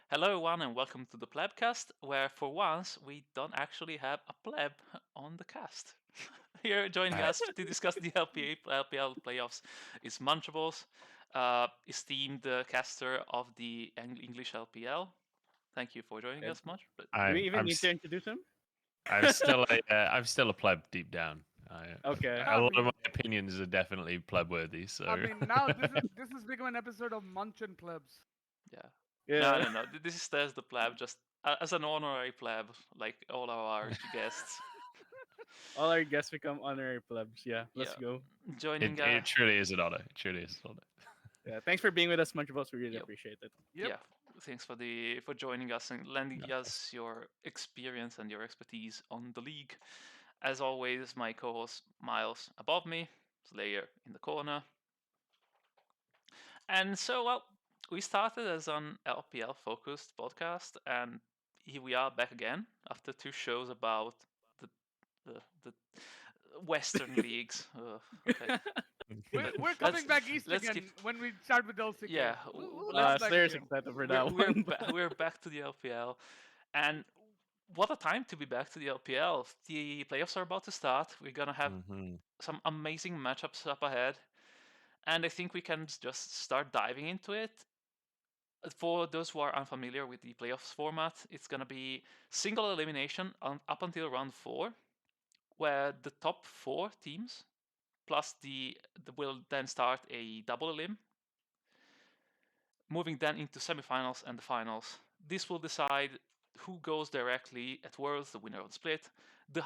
Hello, everyone, and welcome to the Plebcast, where for once we don't actually have a pleb on the cast. Here joining us to discuss the LPL playoffs is Munchables, esteemed caster of the English LPL. Thank you for joining us, Munch. Do we even need to introduce him? I'm still a pleb deep down. Okay. A lot of my opinions are definitely pleb worthy. So Now this is become an episode of Munch and Plebs. Yeah. Yeah. No. This is Tez the pleb, just as an honorary pleb, like all our guests. All our guests become honorary plebs. Yeah, let's Yeah. go. Joining. it truly is an honor. It truly is an honor. Yeah, thanks for being with us, Munchables. We really Yep. appreciate it. Yep. Yeah, thanks for joining us and lending us your experience and your expertise on the league. As always, my co-host Miles above me, Slayer in the corner. And so, well, we started as an LPL focused podcast, and here we are back again after two shows about the Western leagues. Okay. We're coming back east again when we start with LCK. Yeah, Let's back Slayer's again. excited for that we're, one. we're back to the LPL, and what a time to be back to the LPL. The playoffs are about to start. We're gonna have some amazing matchups up ahead, and I think we can just start diving into it. For those who are unfamiliar with the playoffs format, it's gonna be single elimination up until round 4, where the top 4 teams plus will then start a double elim, moving then into semifinals and the finals. This will decide who goes directly at Worlds, the winner of the split. The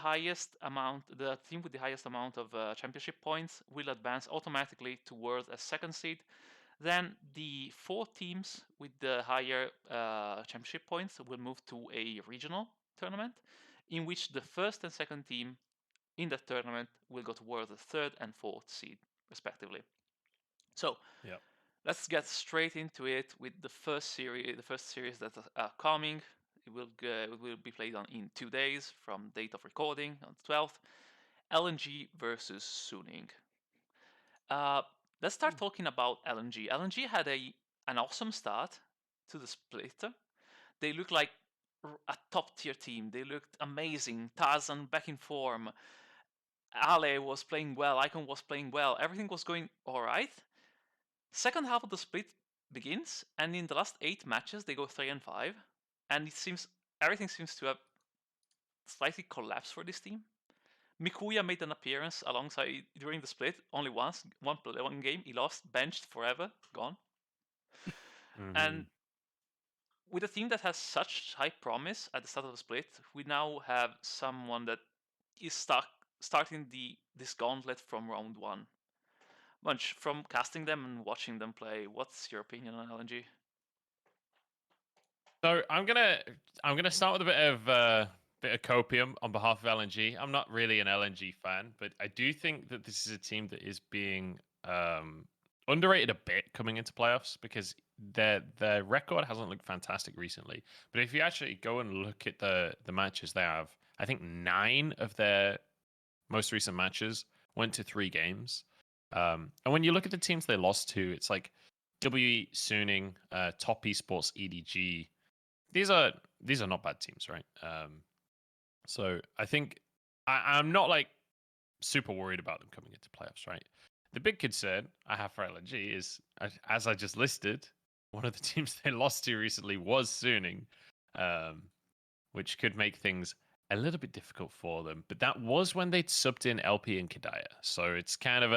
team with the highest amount of championship points will advance automatically to Worlds as second seed. Then the 4 teams with the higher championship points will move to a regional tournament, in which the first and second team in that tournament will go to Worlds as third and fourth seed, respectively. So, let's get straight into it with the first series that are coming. It will be played in 2 days from date of recording on the 12th. LNG versus Suning. Let's start talking about LNG. LNG had an awesome start to the split. They looked like a top tier team. They looked amazing. Tarzan back in form. Ale was playing well. Icon was playing well. Everything was going all right. Second half of the split begins, and in the last 8 matches, they go 3-5, and everything seems to have slightly collapsed for this team. Mikuya made an appearance alongside during the split only once, one game. He lost, benched forever, gone. And with a team that has such high promise at the start of the split, we now have someone that is starting this gauntlet from round 1. Munch, from casting them and watching them play, what's your opinion on LNG? So I'm gonna start with a bit of copium on behalf of LNG. I'm not really an LNG fan, but I do think that this is a team that is being underrated a bit coming into playoffs because their record hasn't looked fantastic recently. But if you actually go and look at the matches they have, I think 9 of their most recent matches went to 3 games. And when you look at the teams they lost to, it's like WE, Suning, Top Esports, EDG. These are not bad teams, right? So I think I'm not like super worried about them coming into playoffs, right? The big concern I have for LNG is, as I just listed, one of the teams they lost to recently was Suning, which could make things a little bit difficult for them. But that was when they'd subbed in LP and Kadaya. So it's kind of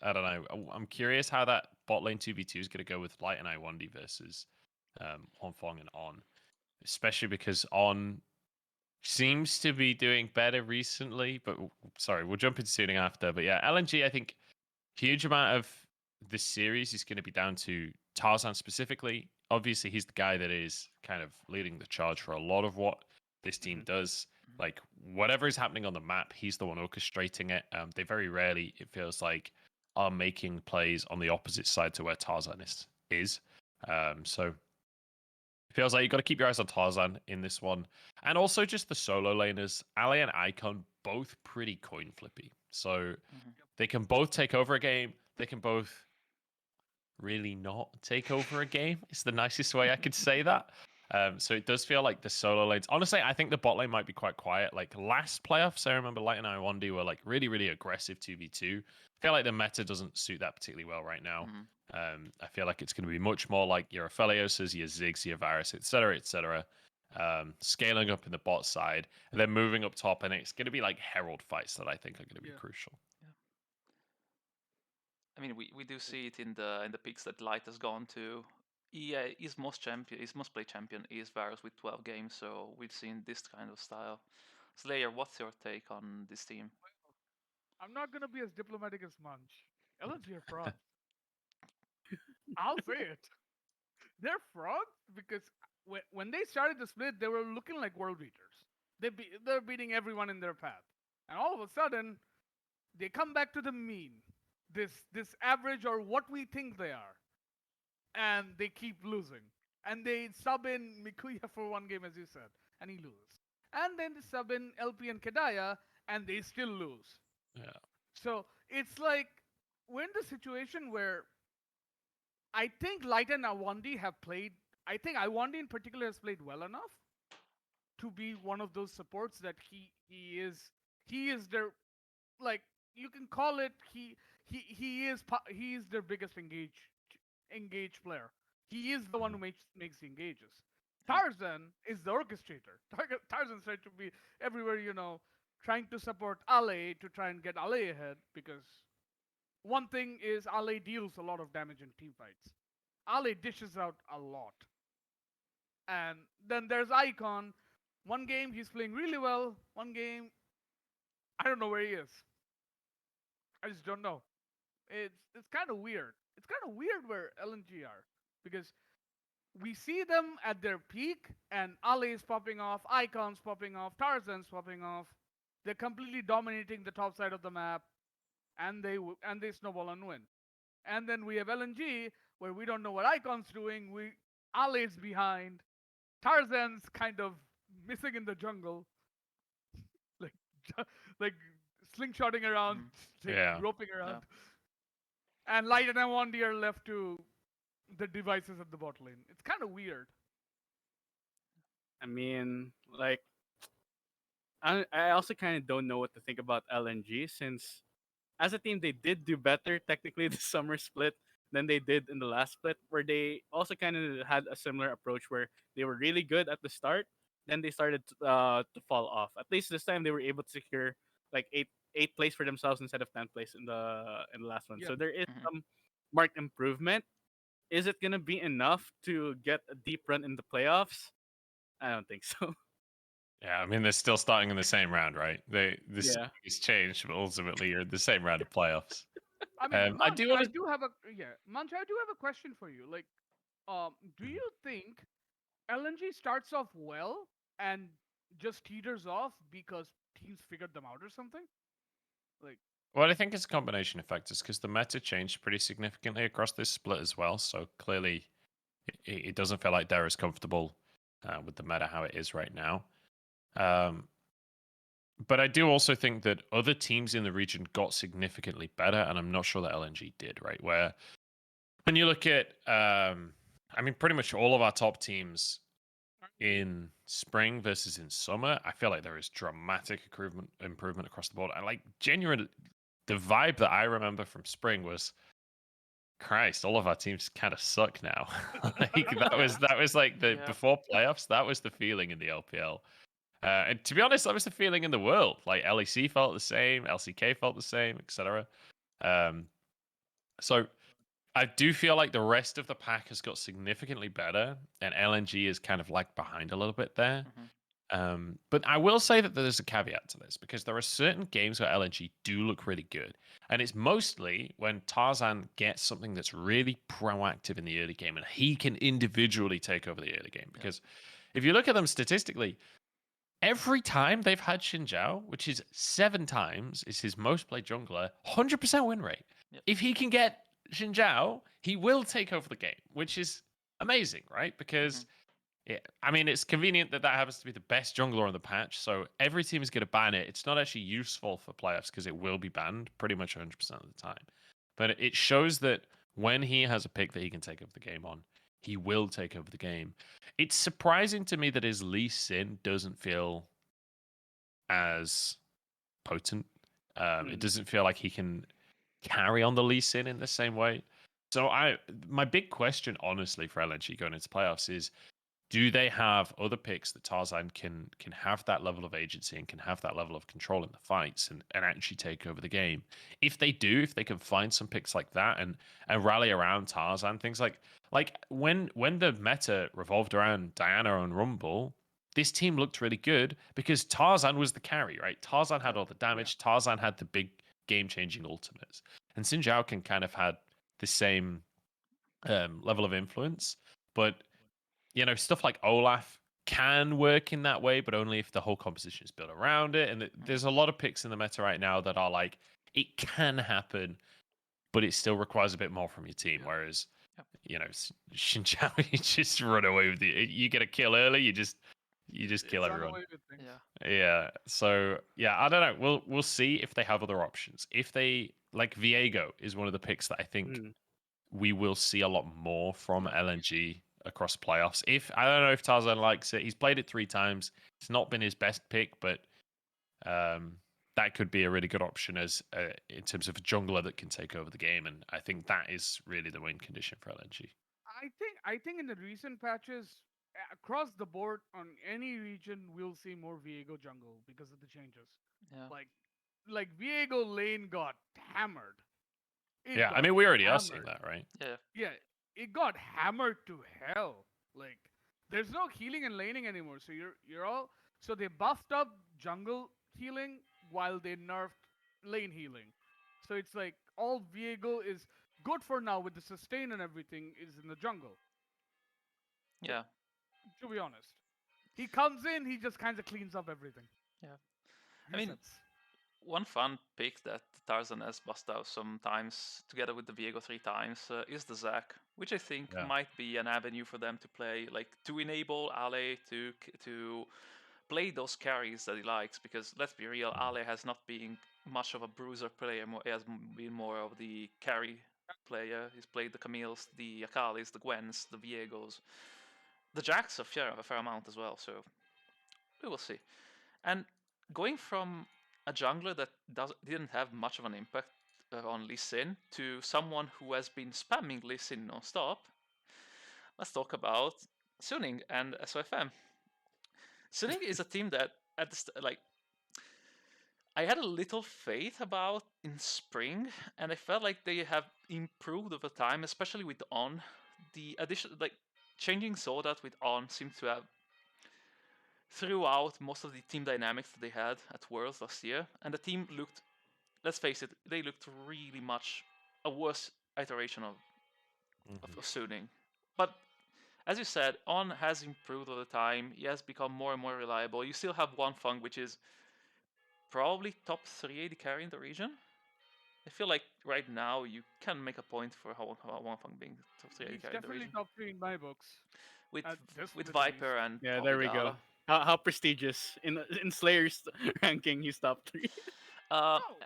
I don't know. I'm curious how that bot lane 2v2 is going to go with Light and I1D versus Honfong and On. Especially because On seems to be doing better recently. But sorry, we'll jump into Suning after. But yeah, LNG, I think huge amount of this series is going to be down to Tarzan specifically. Obviously, he's the guy that is kind of leading the charge for a lot of what this team does. Like, whatever is happening on the map, he's the one orchestrating it. They very rarely, it feels like, are making plays on the opposite side to where Tarzan is. So it feels like you've got to keep your eyes on Tarzan in this one. And also just the solo laners, Ale and Icon, both pretty coin flippy. So they can both take over a game. They can both really not take over a game. It's the nicest way I could say that. So it does feel like the solo lanes. Honestly, I think the bot lane might be quite quiet. Like last playoffs, I remember Light and Iwandi were like really, really aggressive 2v2. I feel like the meta doesn't suit that particularly well right now. I feel like it's going to be much more like your Aphelioses, your Ziggs, your Varus, etc., etc. Scaling up in the bot side and then moving up top, and it's going to be like Herald fights that I think are going to be crucial. Yeah. I mean, we do see it in the picks that Light has gone to. His most play champion is Varus with 12 games, so we've seen this kind of style. Slayer, what's your take on this team? I'm not gonna be as diplomatic as Munch. LNG are frauds. I'll say it. They're frauds because when they started the split, they were looking like world beaters. They're beating everyone in their path, and all of a sudden, they come back to the mean, this average or what we think they are, and they keep losing. And they sub in Mikuya for one game, as you said, and he loses. And then they sub in LP and Kedaya, and they still lose. Yeah. So it's like we're in the situation where I think Light and Awandi have played. I think Awandi in particular has played well enough to be one of those supports that he is their, like, you can call it, he is their biggest engage player. He is the one who makes the engages. Tarzan is the orchestrator. Tarzan's trying to be everywhere, trying to support Ale to try and get Ale ahead, because one thing is Ale deals a lot of damage in team fights. Ale dishes out a lot. And then there's Icon. One game he's playing really well. One game, I don't know where he is. I just don't know. It's kind of weird. It's kind of weird where LNG are, because we see them at their peak, and Ali's popping off, Icon's popping off, Tarzan's popping off. They're completely dominating the top side of the map, and they snowball and win. And then we have LNG, where we don't know what Icon's doing. Ali's behind. Tarzan's kind of missing in the jungle, like like slingshotting around, roping around. And Light and Awandi are left to the devices at the bot lane. It's kind of weird. I mean, like, I also kind of don't know what to think about LNG, since as a team they did do better technically the summer split than they did in the last split, where they also kind of had a similar approach where they were really good at the start, then they started to fall off. At least this time they were able to secure like eight place for themselves instead of 10th place in the last one. Yep. So there is some marked improvement. Is it gonna be enough to get a deep run in the playoffs? I don't think so. Yeah, I mean they're still starting in the same round, right? This is changed, but ultimately you're in the same round of playoffs. I mean, I do have a question for you. Like, do you think LNG starts off well and just teeters off because teams figured them out or something? Like, well, I think it's a combination of factors because the meta changed pretty significantly across this split as well. So clearly, it doesn't feel like they're as comfortable with the meta how it is right now. But I do also think that other teams in the region got significantly better, and I'm not sure that LNG did, right? Where when you look at, I mean, pretty much all of our top teams in spring versus in summer, I feel like there is dramatic improvement across the board. And like genuine, the vibe that I remember from spring was, Christ, all of our teams kind of suck now. Like that was like the before playoffs, that was the feeling in the LPL. And to be honest, that was the feeling in the world. Like LEC felt the same, LCK felt the same, etc. So I do feel like the rest of the pack has got significantly better, and LNG is kind of like behind a little bit there. But I will say that there's a caveat to this, because there are certain games where LNG do look really good. And it's mostly when Tarzan gets something that's really proactive in the early game and he can individually take over the early game. Because if you look at them statistically, every time they've had Xin Zhao, which is 7 times, is his most played jungler, 100% win rate. If he can get Xin Zhao, he will take over the game, which is amazing, right? Because I mean, it's convenient that happens to be the best jungler on the patch, so every team is going to ban it. It's not actually useful for playoffs because it will be banned pretty much 100% of the time. But it shows that when he has a pick that he can take over the game on, he will take over the game. It's surprising to me that his Lee Sin doesn't feel as potent. It doesn't feel like he can carry on the Lee Sin in the same way. So my big question, honestly, for LNG going into playoffs is, do they have other picks that Tarzan can have that level of agency and can have that level of control in the fights and actually take over the game? If they do, if they can find some picks like that and rally around Tarzan, things like when the meta revolved around Diana and Rumble, this team looked really good because Tarzan was the carry, right? Tarzan had all the damage. Tarzan had the big game-changing ultimates, and Xin Zhao can kind of had the same level of influence, but stuff like Olaf can work in that way, but only if the whole composition is built around it. And there's a lot of picks in the meta right now that are like, it can happen, but it still requires a bit more from your team. Whereas, Xin Zhao, you just run away with it. You get a kill early, you just kill everyone. Yeah. So I don't know. We'll see if they have other options. If they like Viego is one of the picks that I think we will see a lot more from LNG across playoffs. I don't know if Tarzan likes it. He's played it 3 times. It's not been his best pick, but that could be a really good option as in terms of a jungler that can take over the game. And I think that is really the win condition for LNG. I think in the recent patches across the board on any region we'll see more Viego jungle because of the changes. Yeah. Like Viego lane got hammered. I mean we already are seeing that, right? Yeah, it got hammered to hell. Like there's no healing and laning anymore. So you're all so they buffed up jungle healing while they nerfed lane healing. So it's like all Viego is good for now with the sustain and everything is in the jungle. Yeah. To be honest, he comes in, he just kind of cleans up everything. Yeah. I mean, one fun pick that Tarzan has busted out sometimes, together with the Viego 3 times, is the Zac, which I think might be an avenue for them to play, like to enable Ale to play those carries that he likes. Because let's be real, Ale has not been much of a bruiser player; he has been more of the carry player. He's played the Camille's, the Akalis, the Gwens, the Viegos, the Jacks a fair amount as well. So we will see. And going from a jungler that didn't have much of an impact on Lee Sin to someone who has been spamming Lee Sin non-stop, let's talk about Suning and SOFM. Suning is a team that I had a little faith about in spring, and I felt like they have improved over time, especially with On. The addition, changing Zodat with On seemed to have throughout most of the team dynamics that they had at Worlds last year, and the team looked, let's face it, they looked really much a worse iteration of Suning. But as you said, On has improved over time. He has become more and more reliable. You still have One Fung, which is probably top 3 AD carry in the region. I feel like right now you can make a point for how One Fung being top 3 AD carry in the region. Definitely top 3 in my books. With Viper and there we go. How prestigious in Slayer's ranking he's top 3.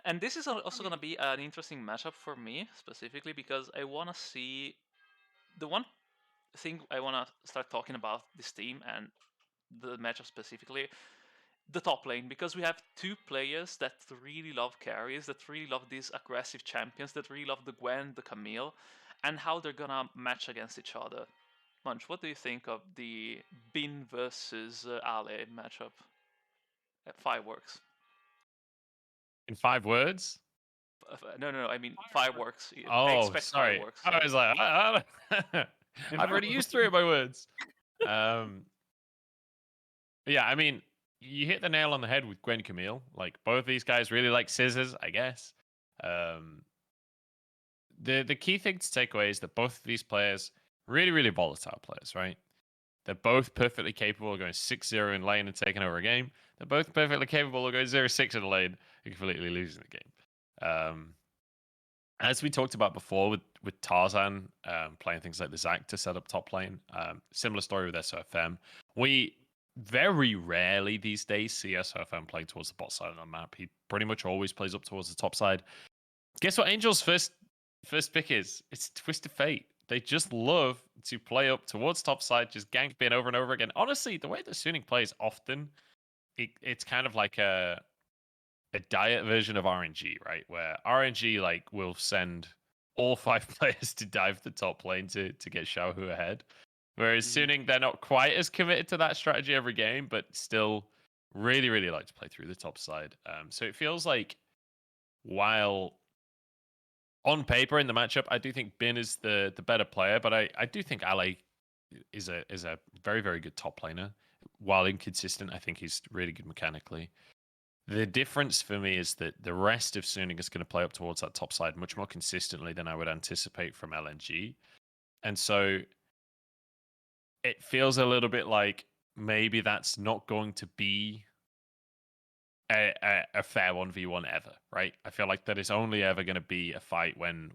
And this is also gonna be an interesting matchup for me specifically because I wanna see the one thing I wanna start talking about this team and the matchup specifically, the top lane, because we have 2 players that really love carries, that really love these aggressive champions, that really love the Gwen, the Camille, and how they're gonna match against each other. Munch, what do you think of the Bin versus Ale matchup at Fireworks? In 5 words? No, I mean Fireworks. Oh, sorry. Fireworks. I was like, I've already used 3 of my words. Yeah, I mean, you hit the nail on the head with Gwen Camille. Like, both these guys really like scissors, I guess. The key thing to take away is that both of these players, really, really volatile players, right? They're both perfectly capable of going 6-0 in lane and taking over a game. They're both perfectly capable of going 0-6 in the lane and completely losing the game. As we talked about before with Tarzan playing things like the Zac to set up top lane, similar story with SOFM. We very rarely these days see SOFM playing towards the bot side of the map. He pretty much always plays up towards the top side. Guess what Angel's first pick is? It's Twisted Fate. they just love to play up towards top side, just gank bin over and over again. Honestly, the way that Suning plays often, it's kind of like a diet version of RNG, right? Where RNG like will send all 5 players to dive the top lane to get Xiaohu ahead. Whereas Suning, they're not quite as committed to that strategy every game, but still really, really like to play through the top side. So it feels like while on paper in the matchup, I do think Bin is the better player, but I do think Ale is a very, very good top laner. While inconsistent, I think he's really good mechanically. The difference for me is that the rest of Suning is going to play up towards that top side much more consistently than I would anticipate from LNG. And so it feels a little bit like maybe that's not going to be a fair 1v1 ever, right? I feel like that is only ever going to be a fight when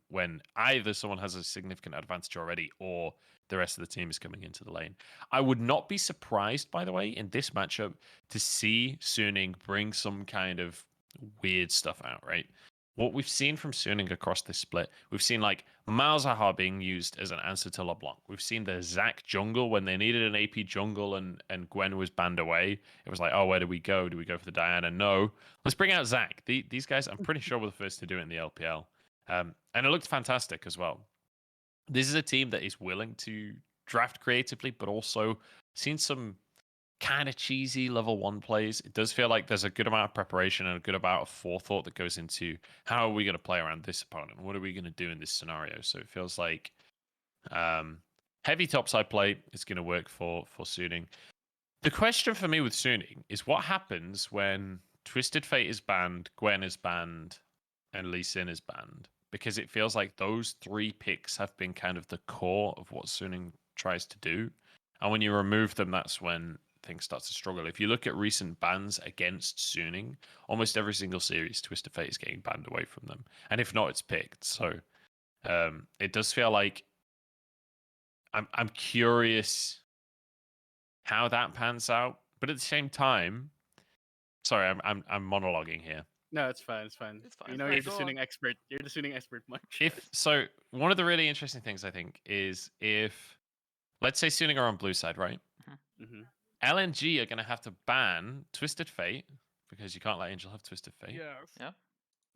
either someone has a significant advantage already or the rest of the team is coming into the lane. I would not be surprised, by the way, in this matchup to see Suning bring some kind of weird stuff out, right? What we've seen from Suning across this split, we've seen like Malzahar being used as an answer to LeBlanc. We've seen the Zac jungle when they needed an AP jungle and Gwen was banned away. It was like, oh, where do we go? Do we go for the Diana? No. Let's bring out Zac. These guys, I'm pretty sure, were the first to do it in the LPL. And it looked fantastic as well. This is a team that is willing to draft creatively, but also seen some kind of cheesy level 1 plays. It does feel like there's a good amount of preparation and a good amount of forethought that goes into how are we going to play around this opponent? What are we going to do in this scenario? So it feels like heavy topside play is going to work for Suning. The question for me with Suning is what happens when Twisted Fate is banned, Gwen is banned, and Lee Sin is banned? Because it feels like those 3 picks have been kind of the core of what Suning tries to do. And when you remove them, that's when things start to struggle. If you look at recent bans against Suning, almost every single series, Twisted Fate is getting banned away from them. And if not, it's picked. So it does feel like I'm curious how that pans out. But at the same time, sorry, I'm monologuing here. No, it's fine. It's fine. It's fine. You know, It's you're fine. the Suning expert. You're the Suning expert, much. If so, one of the really interesting things I think is if, let's say, Suning are on blue side, right? Mm-hmm. LNG are going to have to ban Twisted Fate because you can't let Angel have Twisted Fate. Yes. Yeah.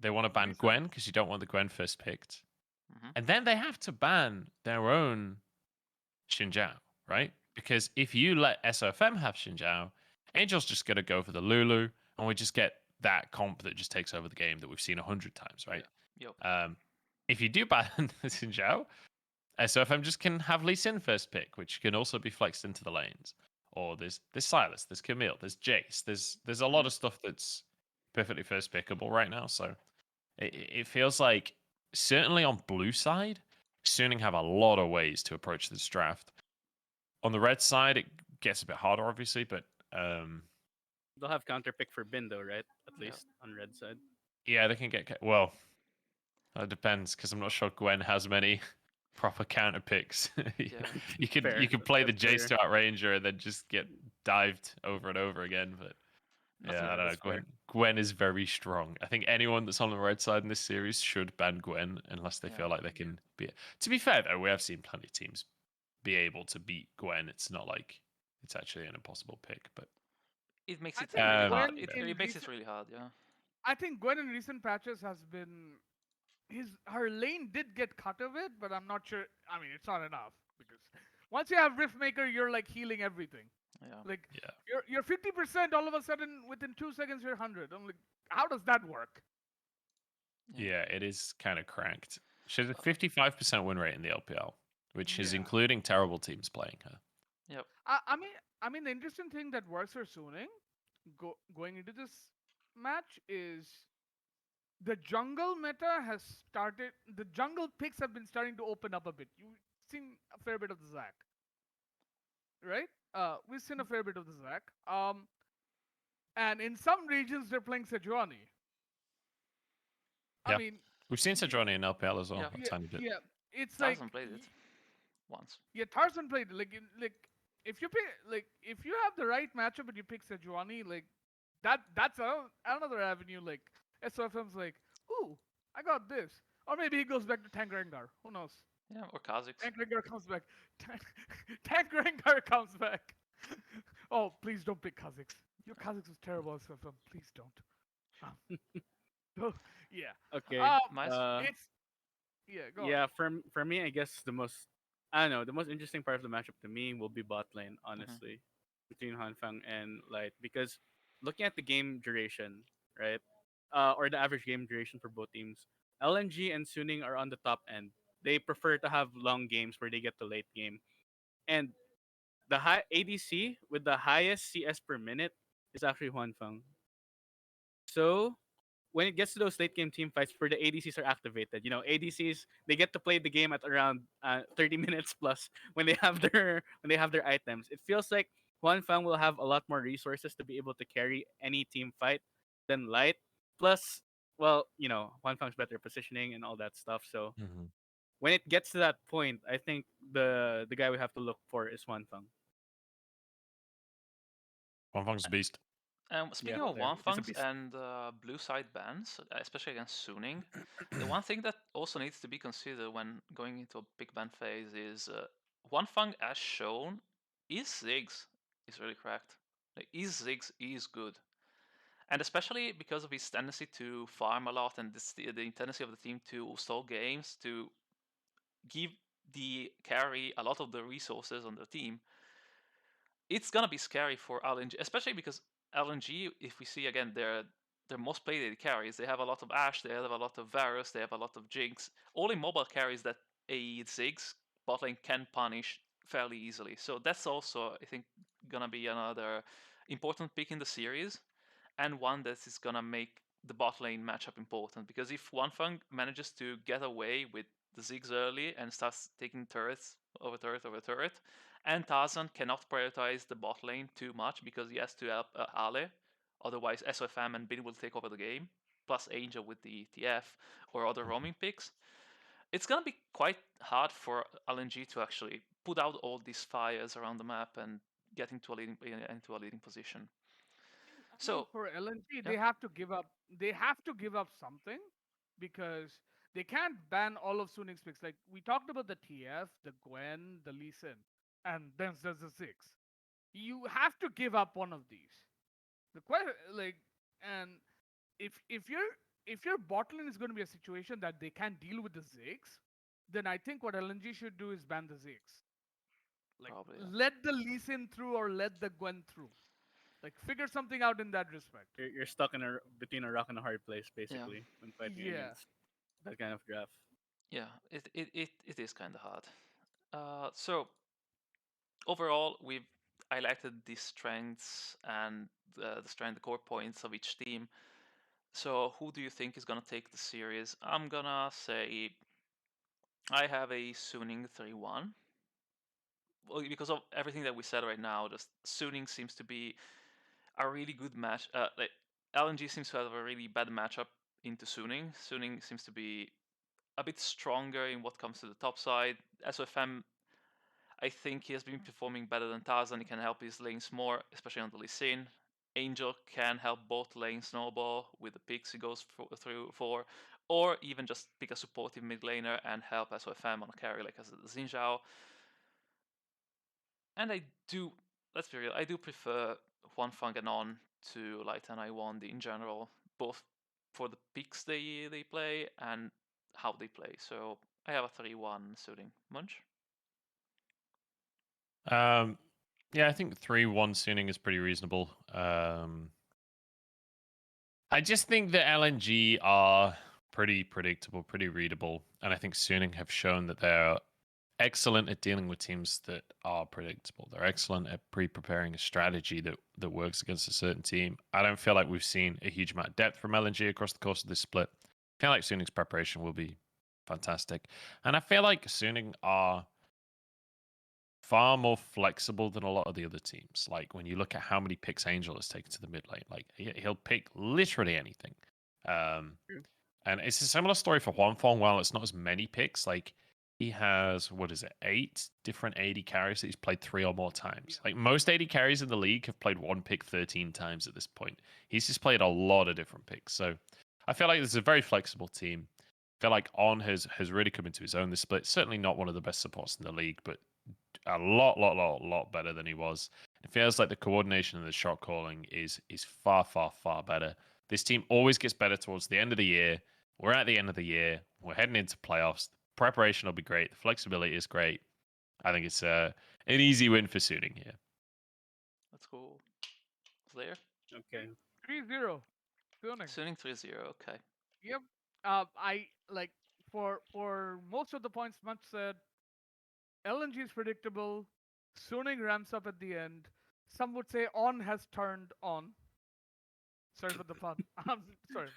They want to ban Makes Gwen because you don't want the Gwen first picked. Mhm. And then they have to ban their own Xinjiao, right? Because if you let SOFM have Xinjiao, Angel's just going to go for the Lulu, and we just get that comp that just takes over the game that we've seen 100 times, right? Yep. If you do ban Xinjiao, SOFM just can have Lee Sin first pick, which can also be flexed into the lanes. Or there's Silas, there's Camille, there's Jace, there's a lot of stuff that's perfectly first pickable right now. So it feels like certainly on blue side, Suning have a lot of ways to approach this draft. On the red side, it gets a bit harder, obviously, but They'll have counter pick for Bin though, right? At least on red side. yeah, they can get well. It depends because I'm not sure Gwen has many proper counter picks. You could Fair. you could play the That's Jace fair. to Outranger and then just get dived over and over again. But That's yeah, I don't know. that's fair. Gwen is very strong. I think anyone that's on the red side in this series should ban Gwen unless they feel Yeah. like they can be. To be fair though, we have seen plenty of teams be able to beat Gwen. It's not like it's actually an impossible pick, but It makes I it think really hard. Gwen It in makes it recent- really hard. Yeah. I think Gwen in recent patches has been her lane did get cut of it, but I'm not sure. I mean, it's not enough because once you have Riftmaker, you're like healing everything. Yeah. Like yeah. you're 50% all of a sudden within 2 seconds you're 100. I'm like, how does that work? Yeah, it is kind of cranked. She has a 55% win rate in the LPL, which is Yeah. including terrible teams playing her. Yep. I mean, the interesting thing that works for Suning going into this match is the jungle meta has started. The jungle picks have been starting to open up a bit. You've seen a fair bit of the Zac, right? We've seen a fair bit of the Zac. And in some regions they're playing Sejuani. Yeah. I mean, We've seen Sejuani in LPL as well, Yeah. a yeah, tiny bit. yeah. It's like Tarzan played it once. yeah, Tarzan played it. Like if you pick if you have the right matchup and you pick Sejuani, like that's another avenue. Like SOFM's like, ooh, I got this, or maybe he goes back to Tank Rengar. Who knows? Yeah, or Kazakhs. Tank Rengar comes back. Tank Rengar comes back. Oh, please don't pick Kazakhs. Your Kazakhs was terrible, so please don't. Um, so, yeah. Okay. Mice? It's go on. Yeah, for me, I guess I don't know, the most interesting part of the matchup to me will be bot lane, Mhm. honestly, between Hanfang and Light, because looking at the game duration, right, or the average game duration for both teams, LNG and Suning are on the top end. They prefer to have long games where they get the late game, and the high ADC with the highest CS per minute is actually Huanfeng. So when it gets to those late game team fights where the ADCs are activated, ADCs they get to play the game at around 30 minutes plus when they have their items. It feels like Huan Fang will have a lot more resources to be able to carry any team fight than Light. Plus, well, Huan Fang's better positioning and all that stuff. So Mm-hmm. when it gets to that point, I think the guy we have to look for is Huan Fang. One a beast. Speaking Yeah, of there. It's a Wanfangs beast. and blue side bans, especially against Suning, the one thing that also needs to be considered when going into a big ban phase is Wanfang, as shown, is Ziggs is really cracked. Like, is Ziggs is good. And especially because of his tendency to farm a lot and the tendency of the team to stall games, to give the carry a lot of the resources on the team, it's gonna be scary for LNG, especially because LNG, if we see again their most played AD carries, they have a lot of Ashe, they have a lot of Varus, they have a lot of Jinx, all immobile carries that a Ziggs bot lane can punish fairly easily. So that's also, I think, gonna be another important pick in the series, and one that is gonna make the bot lane matchup important. Because if Wanfang manages to get away with the Ziggs early and starts taking turrets over turret over turret, and Tarzan cannot prioritize the bot lane too much because he has to help Ale, otherwise SOFM and Bin will take over the game, plus Angel with the TF or other roaming picks. It's gonna be quite hard for LNG to actually put out all these fires around the map and get into a leading position. I mean, So for LNG, yeah, they have to give up. They have to give up something because they can't ban all of Suning's picks. Like we talked about the TF, the Gwen, the Lee Sin, and then there's the six. You have to give up one of these. The question, like, and if your bot lane is going to be a situation that they can't deal with the Ziggs, then I think what LNG should do is ban the Ziggs. Like, probably. Yeah. let the Lee Sin through or let the Gwen through. Like, figure something out in that respect. You're stuck between a rock and a hard place Yeah. basically when fighting Yeah. against that kind of draft. Yeah, it is kind of hard. So overall, we've highlighted the strengths and the core points of each team. So who do you think is gonna take the series? I'm gonna say I have a Suning 3-1. Well, because of everything that we said right now, just Suning seems to be a really good match. Like LNG seems to have a really bad matchup into Suning. Suning seems to be a bit stronger in what comes to the top side. SOFM, I think he has been performing better than Tarzan. He can help his lanes more, especially on the Lee Sin. Angel can help both lanes snowball with the picks he goes through for, or even just pick a supportive mid laner and help SOFM on a carry like as a Xin Zhao. And I do, let's be real, I do prefer Juan Fanganon to Light and Iwandi in general, both for the picks they play and how they play. So I have a 3-1 suiting. Munch? Yeah, I think 3-1 Suning is pretty reasonable. I just think that LNG are pretty predictable, pretty readable, and I think Suning have shown that they're excellent at dealing with teams that are predictable. They're excellent at pre-preparing a strategy that works against a certain team. I don't feel like we've seen a huge amount of depth from LNG across the course of this split. I feel like Suning's preparation will be fantastic, and I feel like Suning are far more flexible than a lot of the other teams. Like when you look at how many picks Angel has taken to the mid lane, like he'll pick literally anything. Um, True. and it's a similar story for Huanfeng. While it's not as many picks, like he has, what is it, 8 different AD carries that he's played 3 or more times. Yeah. Like most AD carries in the league have played one pick 13 times at this point. He's just played a lot of different picks. So I feel like this is a very flexible team. feel like On has really come into his own this split. Certainly not one of the best supports in the league, but a lot better than he was. It feels like the coordination and the shot calling is far better. This team always gets better towards the end of the year. We're at the end of the year. We're heading into playoffs. Preparation will be great. The flexibility is great. I think it's an easy win for Suiting here. Let's go. Slayer? Okay. 3-0. Suning. Suning 3-0, okay. Yep. I like for most of the points Munch said, LNG is predictable. Suning ramps up at the end. Some would say On has turned on. Sorry for the pun. Sorry.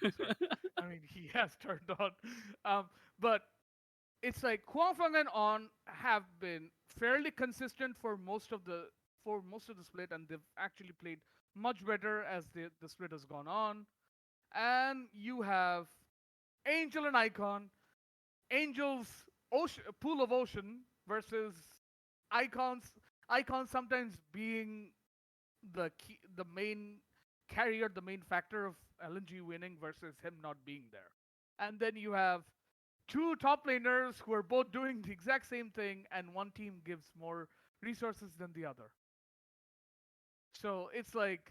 I mean, he has turned on. But it's like Huangfeng and On have been fairly consistent for most of the split, and they've actually played much better as the split has gone on. And you have Angel and Icon. Angel's pool of ocean versus Icons. Icon sometimes being the main carrier, the main factor of LNG winning versus him not being there. And then you have two top laners who are both doing the exact same thing, and one team gives more resources than the other. So it's like,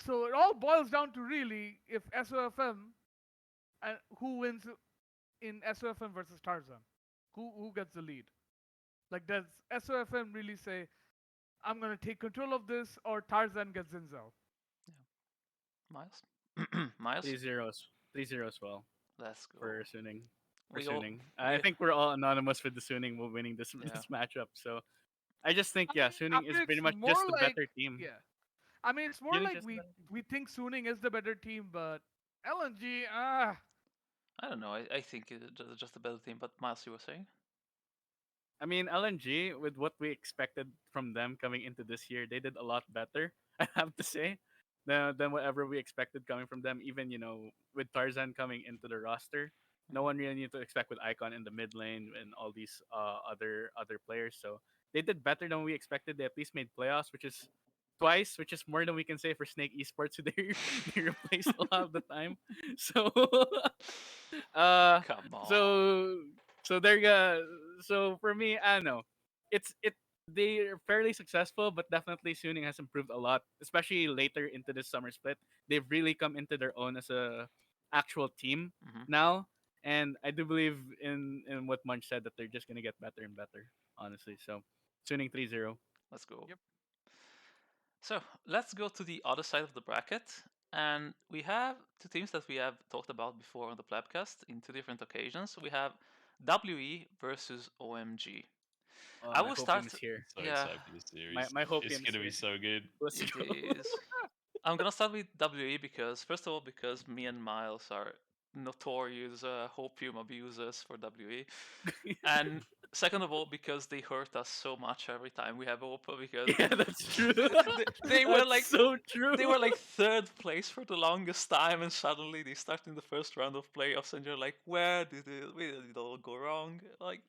so it all boils down to really if SOFM and who wins in SOFM versus Tarzan, who gets the lead? Like, does SOFM really say, I'm gonna take control of this, or Tarzan gets Zinzel? Miles? Miles? 3-0 3-0 as well Let's go. for Suning. For We all- Suning. I we- think we're all anonymous with the Suning winning this Yeah. this matchup. So I just think I mean, Suning is it's pretty much more just the like- better team. Yeah. I mean, it's more Suning like just the better team. we think Suning is the better team, but LNG, I don't know. I think it's just a better team, but Miles, you were saying? I mean, LNG, with what we expected from them coming into this year, they did a lot better, I have to say, than whatever we expected coming from them. Even, with Tarzan coming into the roster, no one really knew to expect with Icon in the mid lane and all these other players. So they did better than we expected. They at least made playoffs, which is twice, which is more than we can say for Snake Esports, who they replaced a lot of the time. So, Come on. so there you go. So for me, I don't know. They're fairly successful, but definitely Suning has improved a lot, especially later into this summer split. They've really come into their own as a actual team Mhm. now, and I do believe in what Munch said that they're just gonna get better and better, honestly. So Suning 3-0. Let's go. Yep. So let's go to the other side of the bracket. And we have two teams that we have talked about before on the Plebcast in two different occasions. We have WE versus OMG. I My will hope start. is here. So Yeah, excited for this series. My hope It's is gonna be here. so good. Let's it go. is. I'm gonna start with WE because, first of all, because me and Miles are notorious hopium abusers for WE, and second of all, because they hurt us so much every time we have hope. Because Yeah, that's true. they were That's like so true. they were like third place for the longest time, and suddenly they start in the first round of playoffs, and you're like, where did it all go wrong? Like,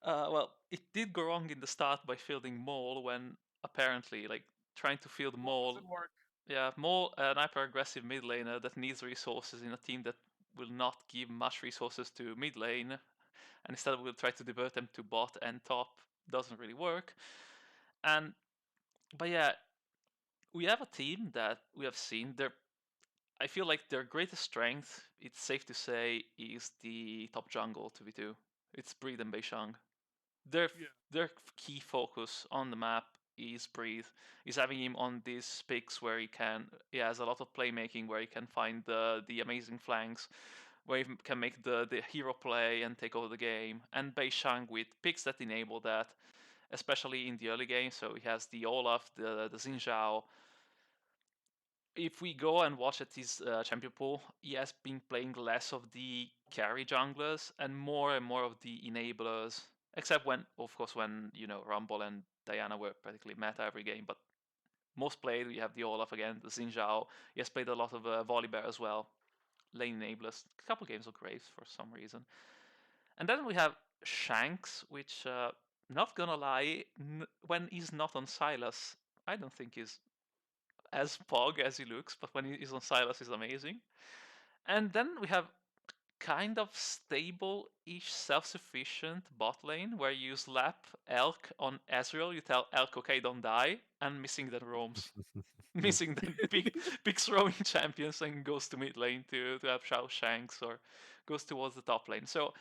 well, it did go wrong in the start by fielding Mole when apparently, like, trying to field Mole. doesn't work. Yeah, Mole, an hyper aggressive mid laner that needs resources in a team that will not give much resources to mid lane, and instead will try to divert them to bot and top. Doesn't really work. And but yeah, we have a team that we have seen. I feel like their greatest strength, it's safe to say, is the top jungle 2v2. It's Breed and Beishang. Their Yeah. their key focus on the map is Breathe. Is having him on these picks where he has a lot of playmaking, where he can find the amazing flanks, where he can make the hero play and take over the game. And Beishang with picks that enable that, especially in the early game. So he has the Olaf, the Xin Zhao. If we go and watch at his champion pool, he has been playing less of the carry junglers and more of the enablers. Except when, of course, when Rumble and Diana were practically meta every game. But most played, we have the Olaf again, the Xin Zhao. He has played a lot of Volibear as well. Lane enablers. A couple games of Graves for some reason. And then we have Shanks, which, not gonna lie, when he's not on Silas, I don't think he's as pog as he looks, but when he's on Silas, he's amazing. And then we have kind of stable-ish, self-sufficient bot lane where you slap Elk on Ezreal, you tell Elk, okay, don't die, and missing the roams. Missing the big throwing champions and goes to mid lane to have Shao Shanks or goes towards the top lane. So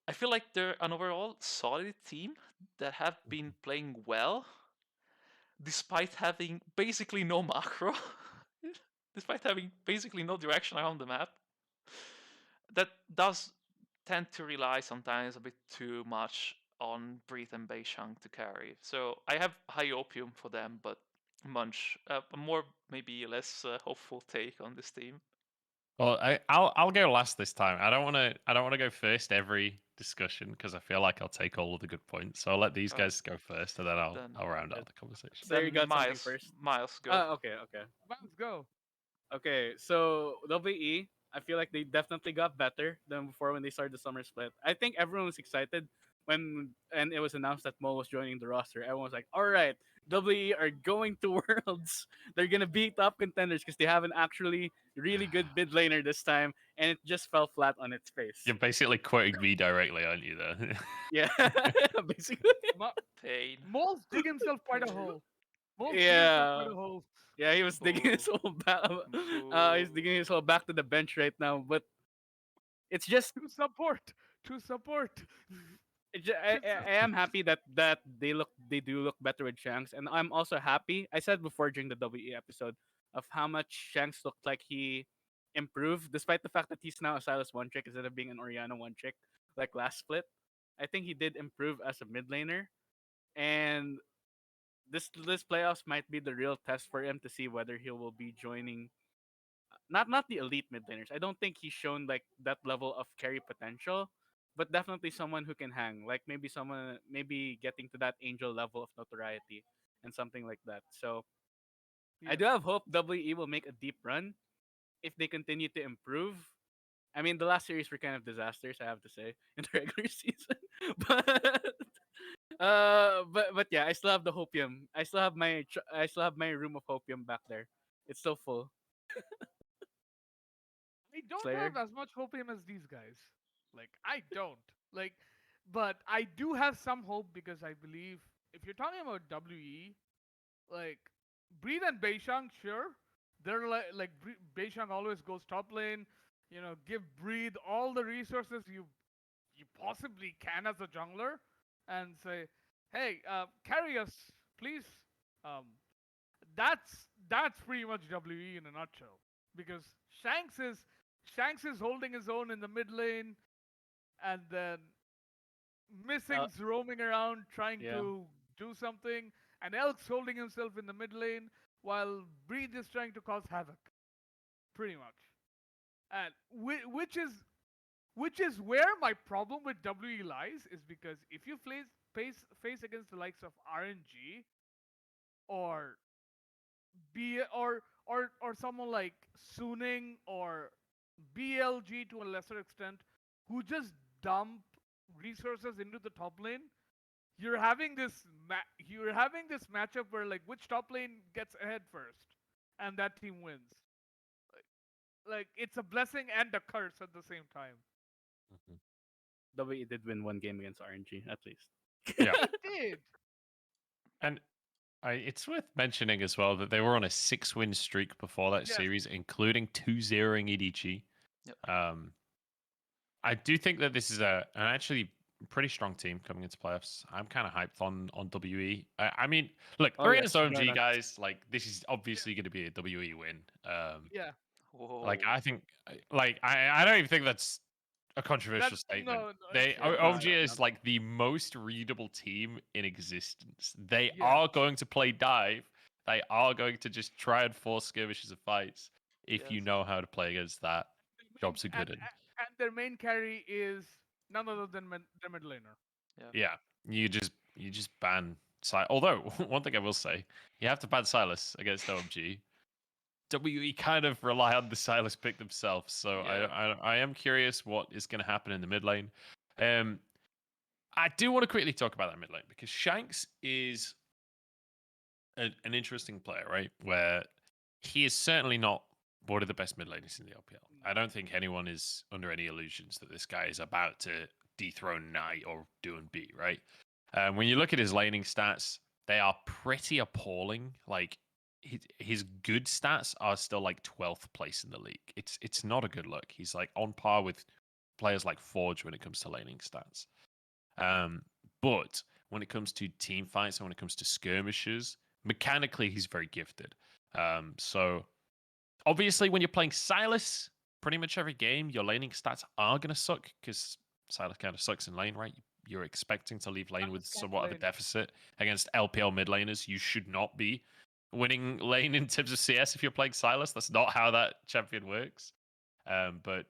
I feel like they're an overall solid team that have been playing well despite having basically no macro. Despite having basically no direction around the map. That does tend to rely sometimes a bit too much on Breathe and Beishang to carry. So I have high opium for them, but Munch, a more maybe less hopeful take on this team. Well, I'll go last this time. I don't want to go first every discussion because I feel like I'll take all of the good points. So I'll let these Alright. guys go first, and then I'll Then- round Yeah. out the conversation. So you Then got something Miles, first? Miles, go. Okay. Let's go. Okay, so WE, I feel like they definitely got better than before when they started the summer split. I think everyone was excited and it was announced that Mo was joining the roster. Everyone was like, "All right, WE are going to Worlds. They're gonna beat top contenders because they have an actually really good mid laner this time." And it just fell flat on its face. You're basically quoting me directly, aren't you? There. Yeah, basically. Pain. Moles dig himself quite a hole. Moles dig himself quite Yeah. a hole. Yeah, he was digging his Boo. hole back. He's digging his hole back to the bench right now. But it's just To support. To support. I am happy that they do look better with Shanks, and I'm also happy. I said before during the WE episode of how much Shanks looked like he improved, despite the fact that he's now a Silas one trick instead of being an Oriana one trick like last split. I think he did improve as a mid laner, and this playoffs might be the real test for him to see whether he will be joining not the elite mid laners. I don't think he's shown like that level of carry potential, but definitely someone who can hang. Like maybe someone maybe getting to that angel level of notoriety and something like that. So I Yes. do have hope WE will make a deep run if they continue to improve. I mean, the last series were kind of disasters, I have to say, in the regular season. but but yeah, I still have the hopium. I still have my room of hopium back there. It's still full. I don't Slayer. have as much hopium as these guys. Like I don't. Like but I do have some hope because I believe if you're talking about WE, like Breed and Beishang, sure. They're like Beishang always goes top lane, give Breed all the resources you possibly can as a jungler and say, "Hey, carry us, please." Um that's pretty much WE in a nutshell because Shanks is holding his own in the mid lane, and then Missing's roaming around trying Yeah. to do something, and Elk's holding himself in the mid lane while Breed is trying to cause havoc, pretty much. And which is where my problem with WE lies is because if you face against the likes of RNG or or someone like Suning or BLG to a lesser extent who just dump resources into the top lane, you're having this matchup where like which top lane gets ahead first and that team wins. Like it's a blessing and a curse at the same time. WE did win one game against RNG at least. Yeah. They did. And it's worth mentioning as well that they were on a 6-win streak before that Yes. series, including 2-0ing EDG. Yep. I do think that this is an actually pretty strong team coming into playoffs. I'm kind of hyped on WE. I mean, look, Oh, they're yes, against join OMG us. guys. Like, this is obviously going to be a WE win. Yeah. Like, Whoa. I think, like, I don't even think that's a controversial That's statement. no, They it's OMG not. is like the most readable team in existence. They Yeah. are going to play dive. They are going to just try and force skirmishes and fights. If you Yes. know how to play against that, jobs are good. And their main carry is none other than their mid laner. Yeah, you just ban Silas. Although one thing I will say, you have to ban Silas against OMG. WE kind of rely on the Silas pick themselves, so Yeah. I am curious what is going to happen in the mid lane. I do want to quickly talk about that mid lane because Shanks is an interesting player, right? Where he is certainly not one of the best mid laners in the LPL. I don't think anyone is under any illusions that this guy is about to dethrone Knight or doing B, right? When you look at his laning stats, they are pretty appalling. Like his good stats are still like 12th place in the league. It's not a good look. He's like on par with players like Forge when it comes to laning stats. But when it comes to team fights and when it comes to skirmishes, mechanically he's very gifted. So obviously when you're playing Silas, pretty much every game your laning stats are gonna suck because Silas kind of sucks in lane, right? You're expecting to leave lane with somewhat of a deficit against LPL mid laners. You should not be winning lane in terms of CS if you're playing Silas. That's not how that champion works. But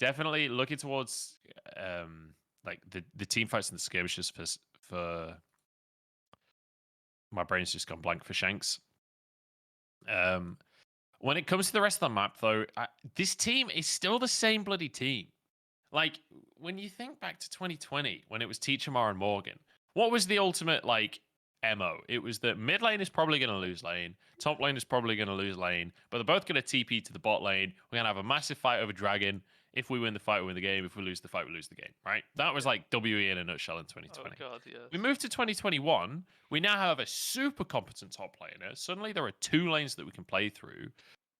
definitely looking towards like the team fights and the skirmishes for my brain's just gone blank for Shanks. When it comes to the rest of the map, though, this team is still the same bloody team. Like, when you think back to 2020, when it was Teachamar and Morgan, what was the ultimate, like, MO? It was that mid lane is probably going to lose lane, top lane is probably going to lose lane, but they're both going to TP to the bot lane. We're going to have a massive fight over Dragon. If we win the fight, we win the game. If we lose the fight, we lose the game, right? That was like WE in a nutshell in 2020. Oh god, yes. We moved to 2021. We now have a super competent top laner. Suddenly there are two lanes that we can play through.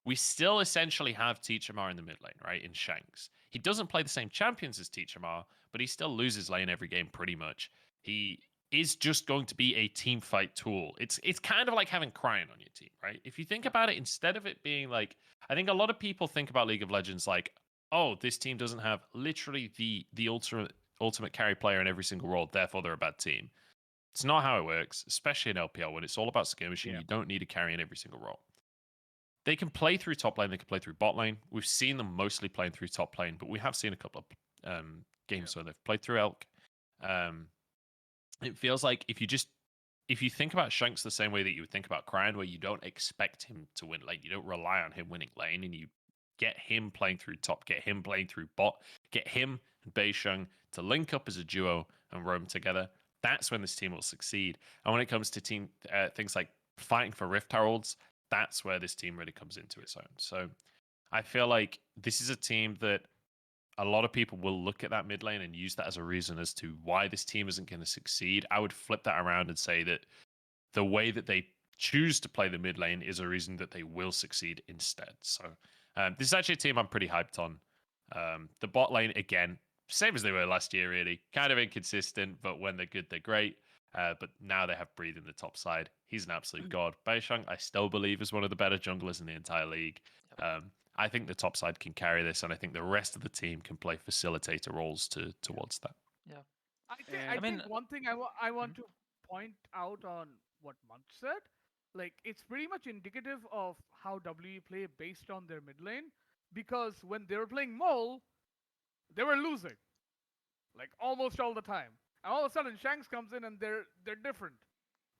We still essentially have Teachamar in the mid lane, right? In Shanks. He doesn't play the same champions as Teachamar, but he still loses lane every game pretty much. He is just going to be a team fight tool. It's kind of like having Cryon on your team, right? If you think about it, instead of it being like, I think a lot of people think about League of Legends like, oh, this team doesn't have literally the ultimate carry player in every single role, therefore they're a bad team. It's not how it works, especially in LPL when it's all about skirmishing. You don't need a carry in every single role. They can play through top lane. They can play through bot lane. We've seen them mostly playing through top lane, but we have seen a couple of games where they've played through Elk. It feels like if you think about Shanks the same way that you would think about Cryon, where you don't expect him to win lane, you don't rely on him winning lane, and you get him playing through top, get him playing through bot, get him and Beisheng to link up as a duo and roam together. That's when this team will succeed. And when it comes to team things like fighting for Rift Heralds, that's where this team really comes into its own. So I feel like this is a team that a lot of people will look at that mid lane and use that as a reason as to why this team isn't going to succeed. I would flip that around and say that the way that they choose to play the mid lane is a reason that they will succeed instead. So this is actually a team I'm pretty hyped on. The bot lane, again, same as they were last year, really. Kind of inconsistent, but when they're good, they're great. But now they have Breathe in the top side. He's an absolute god. Beisheng, I still believe, is one of the better junglers in the entire league. I think the top side can carry this, and I think the rest of the team can play facilitator roles towards that. Yeah. I think one thing I want to point out on what Munch said, like it's pretty much indicative of how WE play based on their mid lane, because when they were playing Mole, they were losing, like almost all the time. And all of a sudden, Shanks comes in and they're different.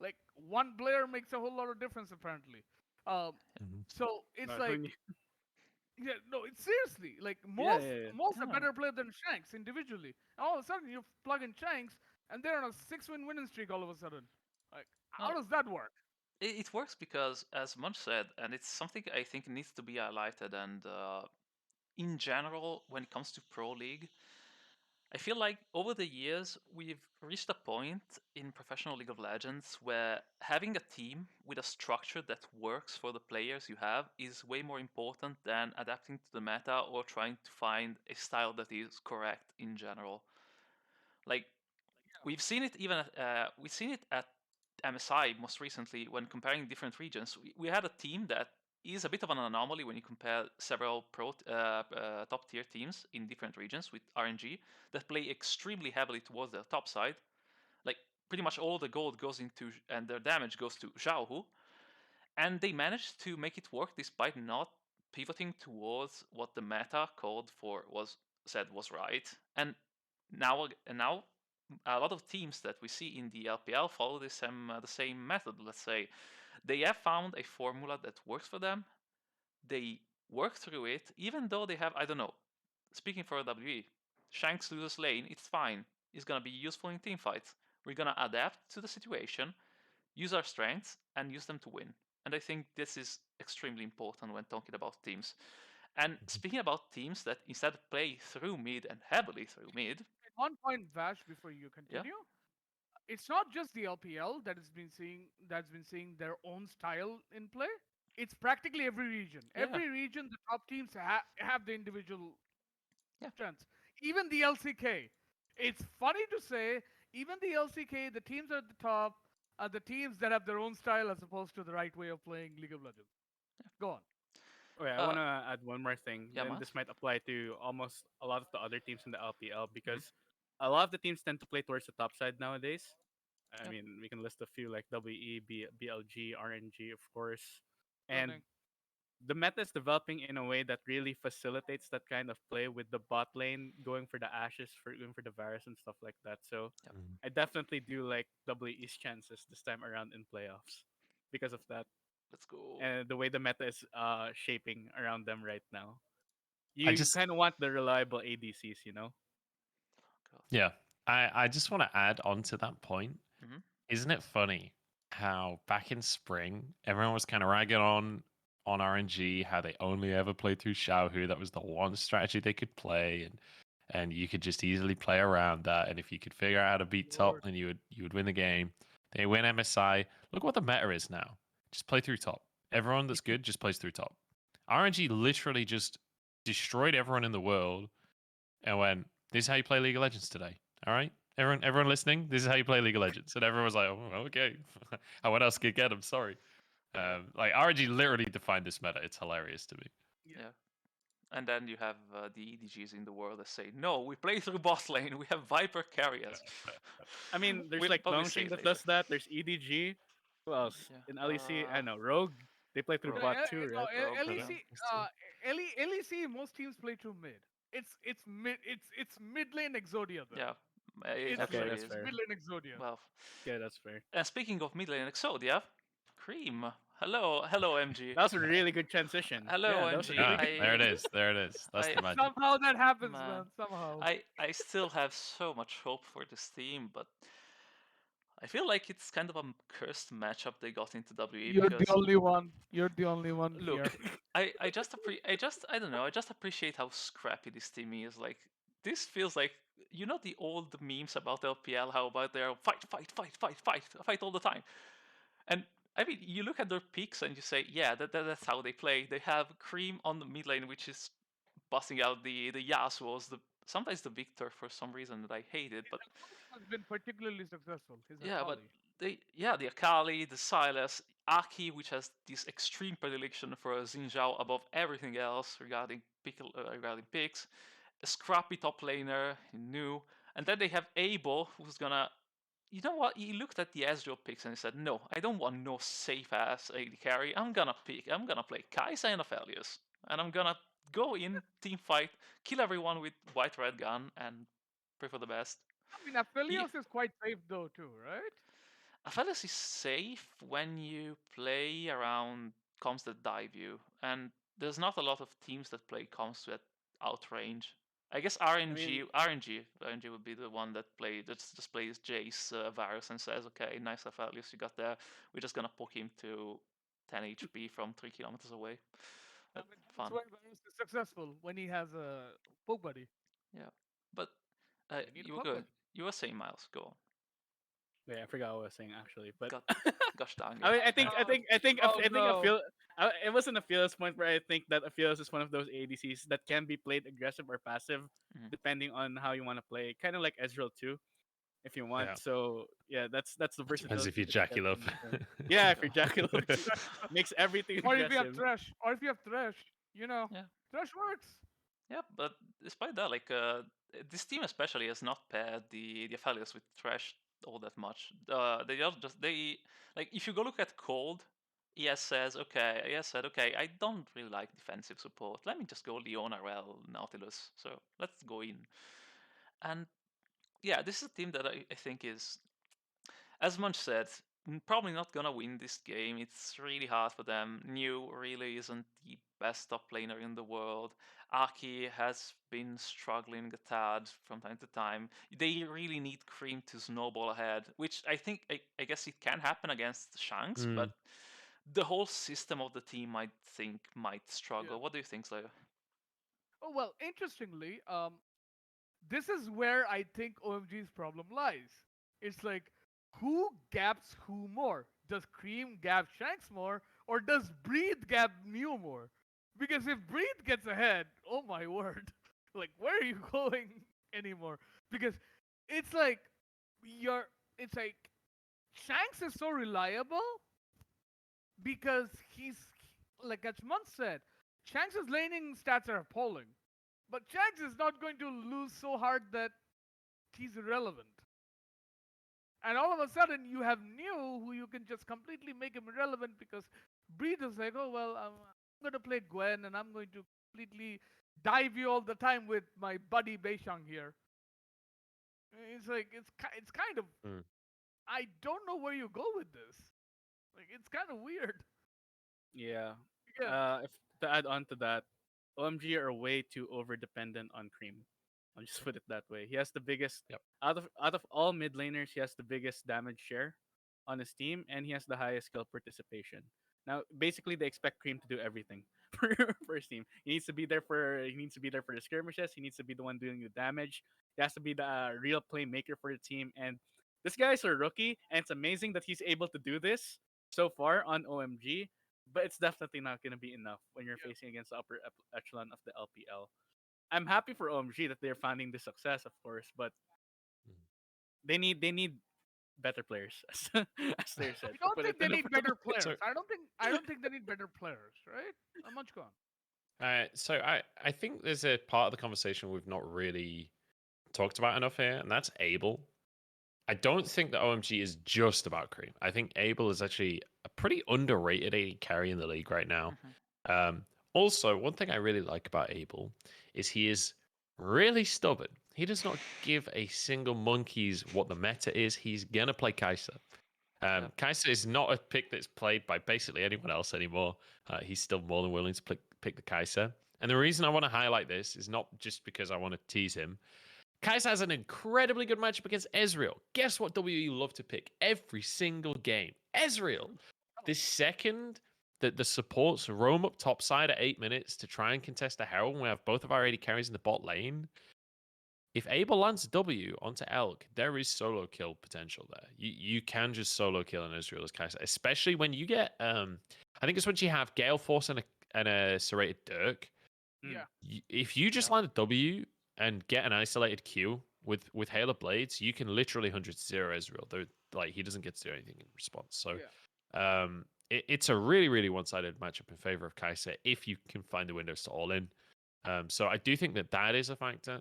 Like one player makes a whole lot of difference apparently. So it's like, yeah, no, it's seriously like most a better player than Shanks individually. And all of a sudden, you plug in Shanks and they're on a 6-win winning streak all of a sudden. Like, how does that work? It works because, as Munch said, and it's something I think needs to be highlighted, and in general, when it comes to Pro League, I feel like over the years we've reached a point in professional League of Legends where having a team with a structure that works for the players you have is way more important than adapting to the meta or trying to find a style that is correct in general. Like we've seen it at MSI most recently when comparing different regions. We had a team that is a bit of an anomaly when you compare several top tier teams in different regions with RNG that play extremely heavily towards their top side. Like pretty much all the gold goes into and their damage goes to Xiaohu, and they managed to make it work despite not pivoting towards what the meta called for was right. And now a lot of teams that we see in the LPL follow the same method. Let's say they have found a formula that works for them. They work through it, even though they have, I don't know, speaking for WE, Shanks loses lane, it's fine. It's gonna be useful in team fights. We're gonna adapt to the situation, use our strengths, and use them to win. And I think this is extremely important when talking about teams. And speaking about teams that instead play through mid and heavily through mid, At one point, Vash, before you continue, it's not just the LPL that's been seeing their own style in play. It's practically every region. Yeah. Every region, the top teams have the individual Yeah. strengths. Even the LCK. It's funny to say, even the LCK, the teams at the top are the teams that have their own style as opposed to the right way of playing League of Legends. Go on. Okay, I want to add one more thing. yeah, Then Mas? this might apply to almost a lot of the other teams in the LPL because a lot of the teams tend to play towards the top side nowadays. I Yep. mean, we can list a few like WE, BLG, RNG, of course. And Running. the meta is developing in a way that really facilitates that kind of play with the bot lane going for the Ashes, for going for the Varus and stuff like that. So Yep. I definitely do like WE's chances this time around in playoffs because of that Let's go. and the way the meta is shaping around them right now. I You just kind of want the reliable ADCs, you know? God. Yeah. I just want to add on to that point. Mhm. Isn't it funny how back in spring everyone was kind of ragging on RNG, how they only ever played through Xiaohu. That was the one strategy they could play, and you could just easily play around that. And if you could figure out how to beat top, Lord. then you would win the game. They win MSI. Look what the meta is now. Just play through top. Everyone that's good just plays through top. RNG literally just destroyed everyone in the world and went, "This is how you play League of Legends today." All right, everyone listening, this is how you play League of Legends, and everyone was like, "Oh, okay." What else could get them? Sorry. Like RNG literally defined this meta. It's hilarious to me. Yeah. And then you have the EDGs in the world that say, no, we play through bot lane. We have Viper carry us. I mean, there's We'll like probably say Longshing it that later. does that. There's EDG. Who else? Yeah. In LEC, I don't know. Rogue. They play through Rogue. bot too, right? Rogue, LEC, yeah. LEC, most teams play through mid. It's mid lane Exodia though. Yeah. It It's Okay, actually that's is. fair. mid lane Exodia. Well, Okay, that's fair. and speaking of mid lane Exodia, Cream. Hello, MG. That was a really good transition. Hello, Yeah, that was a MG. really Ah, good. there it is. There it is. That's I- the magic. Somehow that happens, Man, man. Somehow. I still have so much hope for this team, but I feel like it's kind of a cursed matchup they got into WE You're the because only one. You're the only one look, here. I don't know, I just appreciate how scrappy this team is. Like this feels like the old memes about LPL, how about they're fight all the time. And I mean, you look at their picks and you say, yeah, that's how they play. They have Cream on the mid lane, which is busting out the Yasuo's, sometimes the Victor for some reason that I hated, but Has been particularly successful. His yeah, but Akali. the Akali, the Silas, Aki, which has this extreme predilection for Xin Zhao above everything else regarding picks, a scrappy top laner, new, and then they have Abel, who's gonna. You know what? He looked at the Ezreal picks and he said, "No, I don't want no safe ass AD carry. I'm gonna play Kai'Sa and Aphelios, and I'm gonna go in team fight, kill everyone with white red gun, and pray for the best." I mean, He, Aphelios is quite safe though too, right? Aphelios is safe when you play around comms that dive you, and there's not a lot of teams that play comms that outrange. I guess I mean, RNG would be the one that just plays Jace Varus and says, "Okay, nice Aphelios you got there. We're just gonna poke him to 10 HP from 3 kilometers away." I But mean, that's fun, why Varus is successful when he has a poke buddy. yeah. But They need a you were poke good. buddy. You were saying, Miles. Go on. wait, I forgot what I was saying actually, but Got gosh dang I, it. mean, I think, I think, I think, Oh I think I no. feel. It wasn't a Aphelios point where I think that Aphelios is one of those ADCs that can be played aggressive or passive, Mhm. depending on how you want to play. Kind of like Ezreal too, if you want. Yeah. So yeah, that's the Depends if versatility you that you jack get it up. from the term. Yeah, if you're Jackalope, makes everything Or if you have aggressive. Thresh. Or if you have Thresh. You know, Yeah. Thresh works. Yeah, but despite that, like this team especially has not paired the Aphelios with Thresh all that much. They are just they like if you go look at Cold, ES said, okay, I don't really like defensive support. Let me just go Leona Rel Nautilus. So let's go in. And yeah, this is a team that I think is, as Munch said, probably not gonna win this game. It's really hard for them. New really isn't the best top laner in the world. Aki has been struggling a tad from time to time. They really need Cream to snowball ahead, which I think I guess it can happen against Shanks, but Mm. the whole system of the team might struggle. Yeah. What do you think, Slayer? Oh well, interestingly, this is where I think OMG's problem lies. It's like, who gaps who more? Does Cream gap Shanks more, or does Breathe gap Mew more? Because if Breathe gets ahead, oh my word, like where are you going anymore? Because it's like you're, it's like Shanks is so reliable because he's like as Munt said, Shanks' laning stats are appalling. But Shanks is not going to lose so hard that he's irrelevant. And all of a sudden, you have New, who you can just completely make him irrelevant because Breed is like, oh, well, I'm going to play Gwen and I'm going to completely dive you all the time with my buddy Beishang here. It's like, it's kind of, Mm. I don't know where you go with this. Like, it's kind of weird. Yeah. Yeah. If to add on to that, OMG are way too over dependent on Cream. I'll just put it that way. He has the biggest Yep. out of all mid laners. He has the biggest damage share on his team, and he has the highest skill participation. Now, basically, they expect Cream to do everything for his team. He needs to be there for the skirmishes. He needs to be the one doing the damage. He has to be the real playmaker for the team. And this guy's a rookie, and it's amazing that he's able to do this so far on OMG. But it's definitely not going to be enough when you're Yeah. facing against the upper echelon of the LPL. I'm happy for OMG that they're finding the success, of course, but Mm. they need better players, as they said. I To don't put it think they in a need better players. So, I don't think they need better players, right? Munchcon. so I think there's a part of the conversation we've not really talked about enough here, and that's Abel. I don't think that OMG is just about Cream. I think Abel is actually a pretty underrated AD carry in the league right now. Um, Also, one thing I really like about Abel is he is really stubborn. He does not give a single monkey's what the meta is. He's gonna play Kai'Sa. Yeah. Kai'Sa is not a pick that's played by basically anyone else anymore. He's still more than willing to pick the Kai'Sa. And the reason I want to highlight this is not just because I want to tease him. Kai'Sa has an incredibly good matchup against Ezreal. Guess what WE love to pick every single game? Ezreal. The second that the supports roam up topside at 8 minutes to try and contest a Herald, we have both of our AD carries in the bot lane. If Abel lands W onto Elk, there is solo kill potential there. You can just solo kill an Ezreal as Kai'Sa, especially when you get I think it's when you have Gale Force and a serrated Dirk. Yeah. If you just land a W and get an isolated Q with Hail of Blades, you can literally 100-0 Ezreal. Like he doesn't get to do anything in response. So it's a really, really one-sided matchup in favor of Kai'Sa if you can find the windows to all in. So I do think that is a factor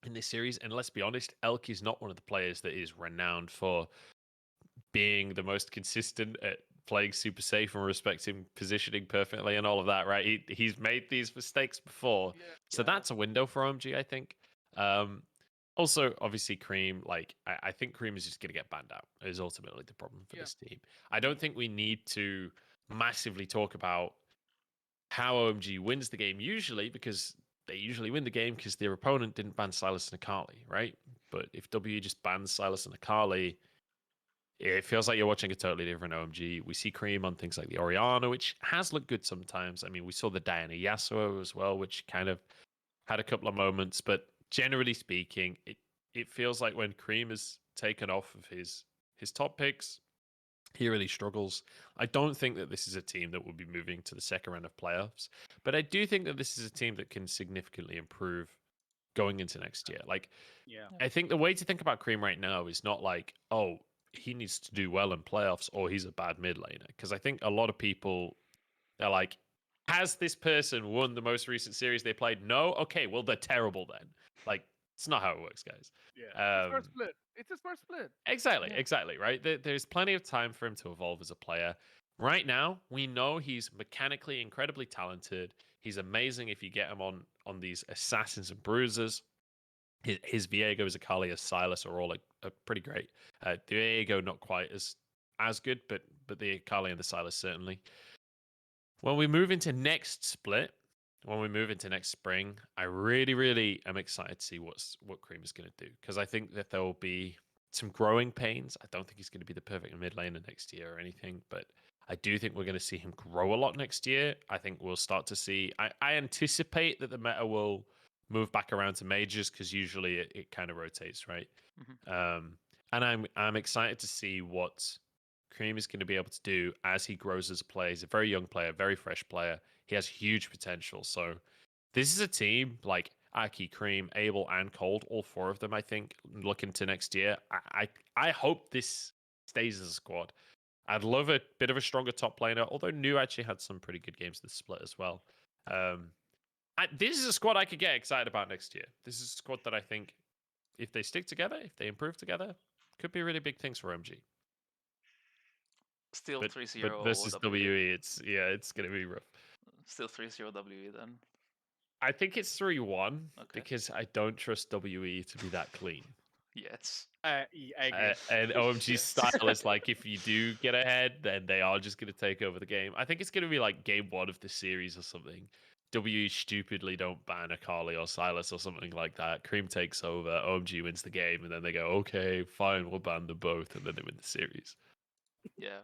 in this series. And let's be honest, Elk is not one of the players that is renowned for being the most consistent at playing super safe and respecting positioning perfectly and all of that, right? He's made these mistakes before. Yeah. So that's a window for OMG, I think. Also, obviously, Cream, like, I think Cream is just going to get banned out, is ultimately the problem for this team. I don't think we need to massively talk about how OMG wins the game usually, because they usually win the game because their opponent didn't ban Silas and Akali, right? But if W just bans Silas and Akali, it feels like you're watching a totally different OMG. We see Cream on things like the Orianna, which has looked good sometimes. I mean, we saw the Diana Yasuo as well, which kind of had a couple of moments. But generally speaking, it feels like when Cream is taken off of his top picks, he really struggles. I don't think that this is a team that will be moving to the second round of playoffs, but I do think that this is a team that can significantly improve going into next year. Like, Yeah. I think the way to think about Cream right now is not like, oh, he needs to do well in playoffs or he's a bad mid laner. Because I think a lot of people, they're like, has this person won the most recent series they played? No? Okay, well, they're terrible then. Like, it's not how it works, guys. Yeah. His first split. It's his first split. Exactly, right? There's plenty of time for him to evolve as a player. Right now, we know he's mechanically incredibly talented. He's amazing if you get him on these assassins and bruisers. His Viego, his Akali, his Silas are all pretty great. The Viego not quite as good, but the Akali and the Silas certainly. When we move into next split, when we move into next spring, I really, really am excited to see what Cream is going to do, because I think that there will be some growing pains. I don't think he's going to be the perfect mid laner next year or anything, but I do think we're going to see him grow a lot next year. I think we'll start to see. I anticipate that the meta will move back around to majors because usually it kind of rotates, right? Mhm. And I'm excited to see what Cream is going to be able to do as he grows as a player. He's a very young player, very fresh player. He has huge potential. So this is a team like Aki, Cream, Abel, and Cold. All four of them, I think, looking to next year. I hope this stays as a squad. I'd love a bit of a stronger top laner, although New actually had some pretty good games this split as well. This is a squad I could get excited about next year. This is a squad that I think, if they stick together, if they improve together, could be really big things for MG. Still But 3-0 versus WE. WE, it's gonna be rough. Still 3-0 WE then. I think it's 3-1 Okay. because I don't trust WE to be that clean. Yes. I agree. And OMG's Yes. style is like, if you do get ahead, then they are just going to take over the game. I think it's going to be like game one of the series or something. WE stupidly don't ban Akali or Silas or something like that. Cream takes over, OMG wins the game, and then they go, okay, fine, we'll ban them both, and then they win the series. Yeah.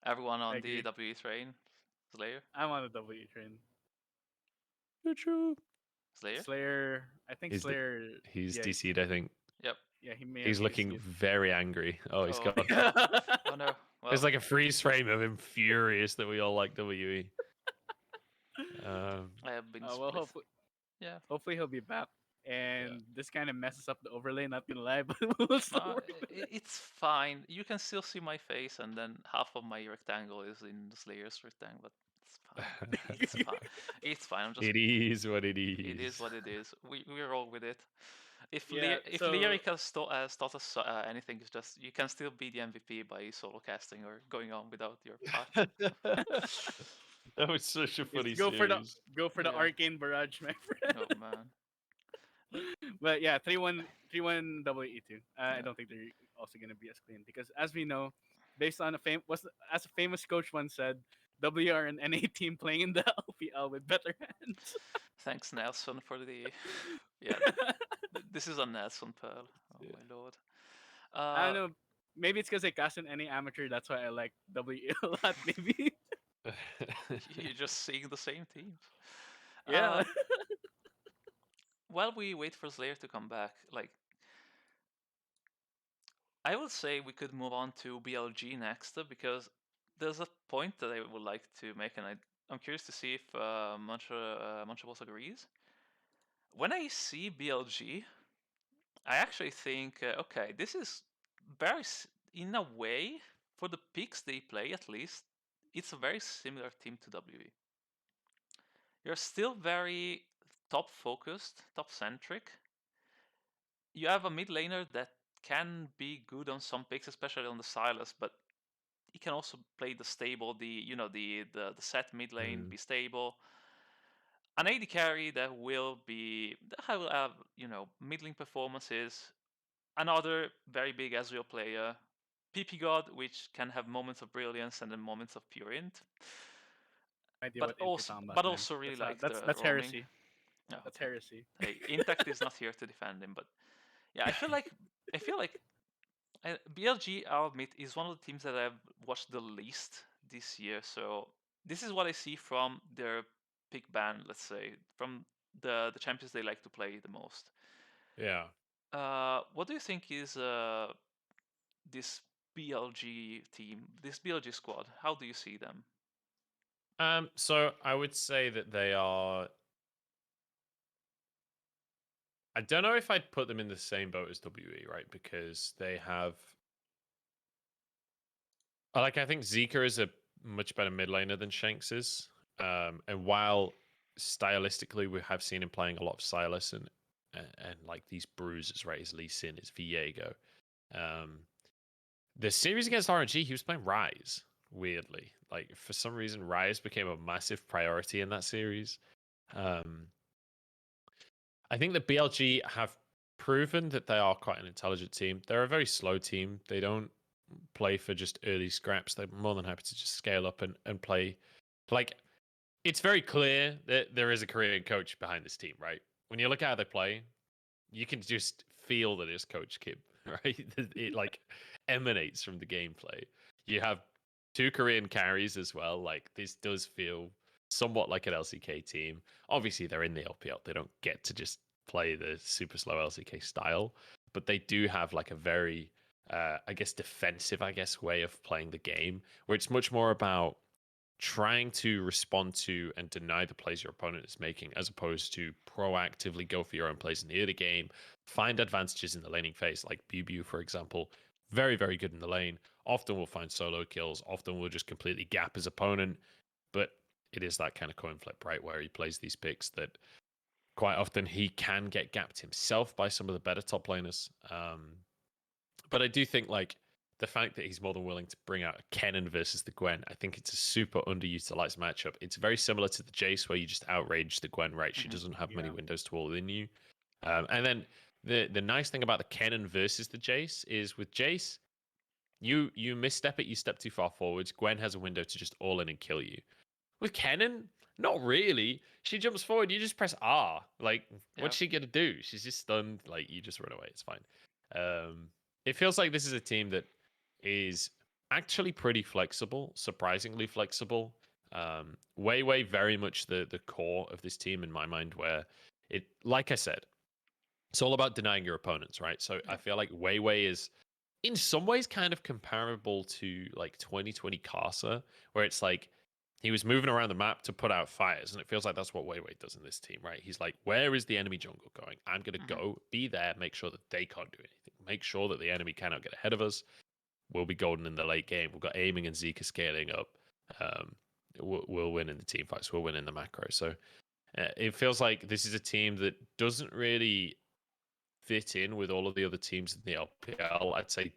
Everyone I on the agree. W train. Slayer. I'm on the W train. True. Slayer. Slayer. I think He's Slayer. He's yeah, DC'd, I think. Yep. yeah, he may. He's have looking DC'd. very angry. Oh, he's Oh. gone. Oh no. Well, There's like a freeze frame of him furious that we all like WE. I have been well, split. hopefully, Yeah. he'll be back. And this kind of messes up the overlay. Not gonna lie, but we'll still work with it. It's fine. You can still see my face, and then half of my rectangle is in the Slayer's rectangle. But it's fine. It's fine. It's fine. I'm just. It is what it is. It is what it is. We roll with it. If Yeah, if so- Lyric has taught us anything, it's just you can still be the MVP by solo casting or going on without your patch. That was such a funny Go for series. the Yeah. arcane barrage, my friend. Oh man. But yeah, 3-1 WE2. I Yeah. don't think they're also gonna be as clean because, as we know, based on as a famous coach once said, W are an NA team playing in the LPL with better hands. Thanks Nelson for the. Yeah. This is a Nelson pearl. Oh my lord. I don't know. Maybe it's because I cast an NA amateur. That's why I like WE a lot. Maybe. You're just seeing the same teams. Yeah. While we wait for Slayer to come back, like I would say we could move on to BLG next because there's a point that I would like to make, and I'm curious to see if Munchables agrees. When I see BLG, I actually think, okay, this is in a way, for the picks they play at least, it's a very similar team to WE. You're still very top focused, top centric. You have a mid laner that can be good on some picks, especially on the Silas, but he can also play the stable, the set mid lane, be stable. An AD carry that will have middling performances. Another very big Ezreal player, PP God, which can have moments of brilliance and then moments of pure int. Idea But what also, Inter but man. also really like that's the roaming. heresy. Oh, That's okay. heresy. Hey, Intact is not here to defend him, but yeah, I feel like BLG, I'll admit, is one of the teams that I've watched the least this year. So this is what I see from their pick band, let's say, from the champions they like to play the most. Yeah. What do you think is this BLG team, this BLG squad? How do you see them? So I would say that they are. I don't know if I'd put them in the same boat as WE, right? Because they have. I think Zika is a much better mid laner than Shanks is. And while stylistically we have seen him playing a lot of Silas and like these bruises, right? His Lee Sin, his Viego. The series against RNG, he was playing Rise, weirdly. Like, for some reason, Rise became a massive priority in that series. I think the BLG have proven that they are quite an intelligent team. They're a very slow team. They don't play for just early scraps. They're more than happy to just scale up and play. Like, it's very clear that there is a Korean coach behind this team, right? When you look at how they play, you can just feel that it's Coach Kim, right? It like emanates from the gameplay. You have 2 Korean carries as well. Like this does feel somewhat like an LCK team. Obviously, they're in the LPL. They don't get to just play the super slow LCK style, but they do have like a very, I guess, defensive, way of playing the game, where it's much more about trying to respond to and deny the plays your opponent is making, as opposed to proactively go for your own plays in the early game, find advantages in the laning phase, like Bubu, for example. Very, very good in the lane. Often will find solo kills. Often will just completely gap his opponent. But it is that kind of coin flip, right? Where he plays these picks that quite often he can get gapped himself by some of the better top laners. But I do think like the fact that he's more than willing to bring out a Kennen versus the Gwen, I think it's a super underutilized matchup. It's very similar to the Jace where you just outrage the Gwen, right? She doesn't have many windows to all in you. And then the nice thing about the Kennen versus the Jace is with Jace, you misstep it, you step too far forwards. Gwen has a window to just all in and kill you. With Kennen, not really. She jumps forward, you just press R. Like, what's she gonna do? She's just stunned. Like, you just run away. It's fine. It feels like this is a team that is actually pretty flexible, surprisingly flexible. Way very much the core of this team in my mind, where it, like I said, it's all about denying your opponents, right? So I feel like Wei is in some ways kind of comparable to like 2020 Casa, where it's like he was moving around the map to put out fires, and it feels like that's what Wei does in this team, right? He's like, where is the enemy jungle going? I'm going to go, be there, make sure that they can't do anything, make sure that the enemy cannot get ahead of us. We'll be golden in the late game. We've got aiming and Zika scaling up. We'll win in the team fights. We'll win in the macro. So it feels like this is a team that doesn't really fit in with all of the other teams in the LPL. I'd say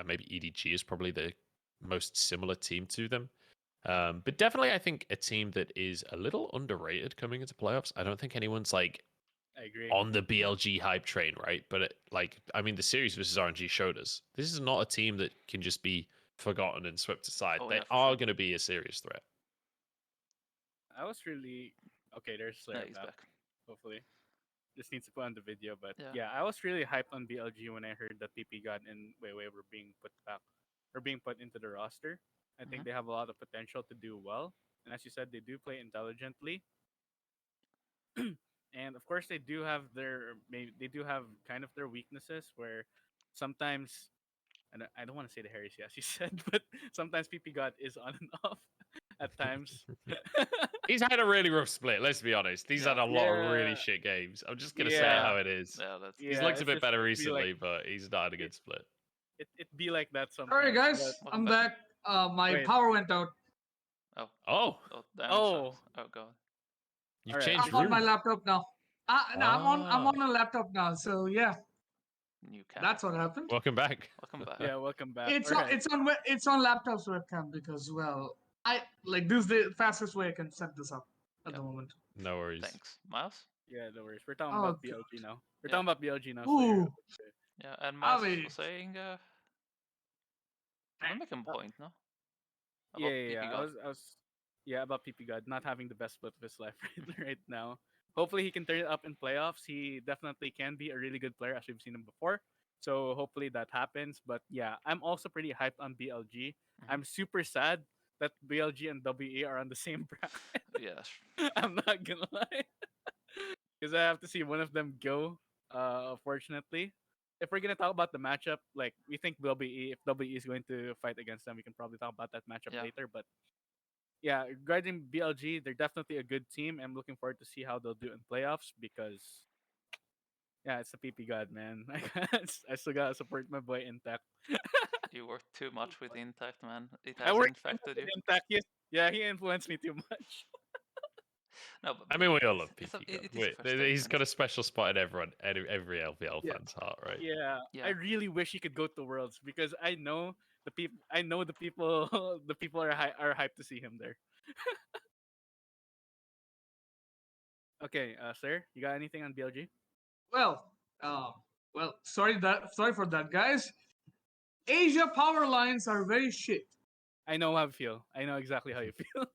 maybe EDG is probably the most similar team to them. But definitely, I think a team that is a little underrated coming into playoffs. I don't think anyone's like I agree. on the BLG hype train, right? But the series versus RNG showed us this is not a team that can just be forgotten and swept aside. They are going to be a serious threat. I was really okay. There's Slayer back. Hopefully, just needs to put on the video. But yeah, I was really hyped on BLG when I heard that PP God and Wei were being put back or being put into the roster. I think they have a lot of potential to do well, and as you said, they do play intelligently. And of course, they do have kind of their weaknesses where sometimes, and I don't want to say the heresy as you said, but sometimes PP God is on and off at times. He's had a really rough split. Let's be honest. He's had a lot of really shit games. I'm just gonna say how it is. He's looked a bit better recently, but he's not had a good split. It be like that sometimes. Sorry guys, I'm back. My power went out. Oh God. You've changed I'm on my laptop now. No, I'm on a laptop now. So yeah, that's what happened. Welcome back. Yeah, welcome back. It's on laptop's webcam because I like this is the fastest way I can set this up at the moment. No worries. Thanks, Miles. Yeah, no worries. We're talking about BLG now. We're talking about BLG now. Ooh. Yeah, and Miles was saying, I'm making a point, no? About I was about PP God not having the best split of his life right now. Hopefully he can turn it up in playoffs. He definitely can be a really good player as we've seen him before. So hopefully that happens. But yeah, I'm also pretty hyped on BLG. I'm super sad that BLG and WE are on the same bracket. Yeah. I'm not gonna lie. Because I have to see one of them go, fortunately. If we're gonna talk about the matchup, like we think WE, if WE is going to fight against them, we can probably talk about that matchup later. But yeah, regarding BLG, they're definitely a good team. I'm looking forward to see how they'll do in playoffs because it's the PP God, man. I still gotta support my boy Intact. You work too much with Intact, man. It has infected you. Intact, yeah, he influenced me too much. No, but I mean, we all love PP God. He's got a special spot in every LPL fan's heart, right? Yeah, I really wish he could go to Worlds because I know the people. The people are hyped to see him there. Okay, sir, you got anything on BLG? Well, sorry for that, guys. Asia power lines are very shit. I know how I feel. I know exactly how you feel.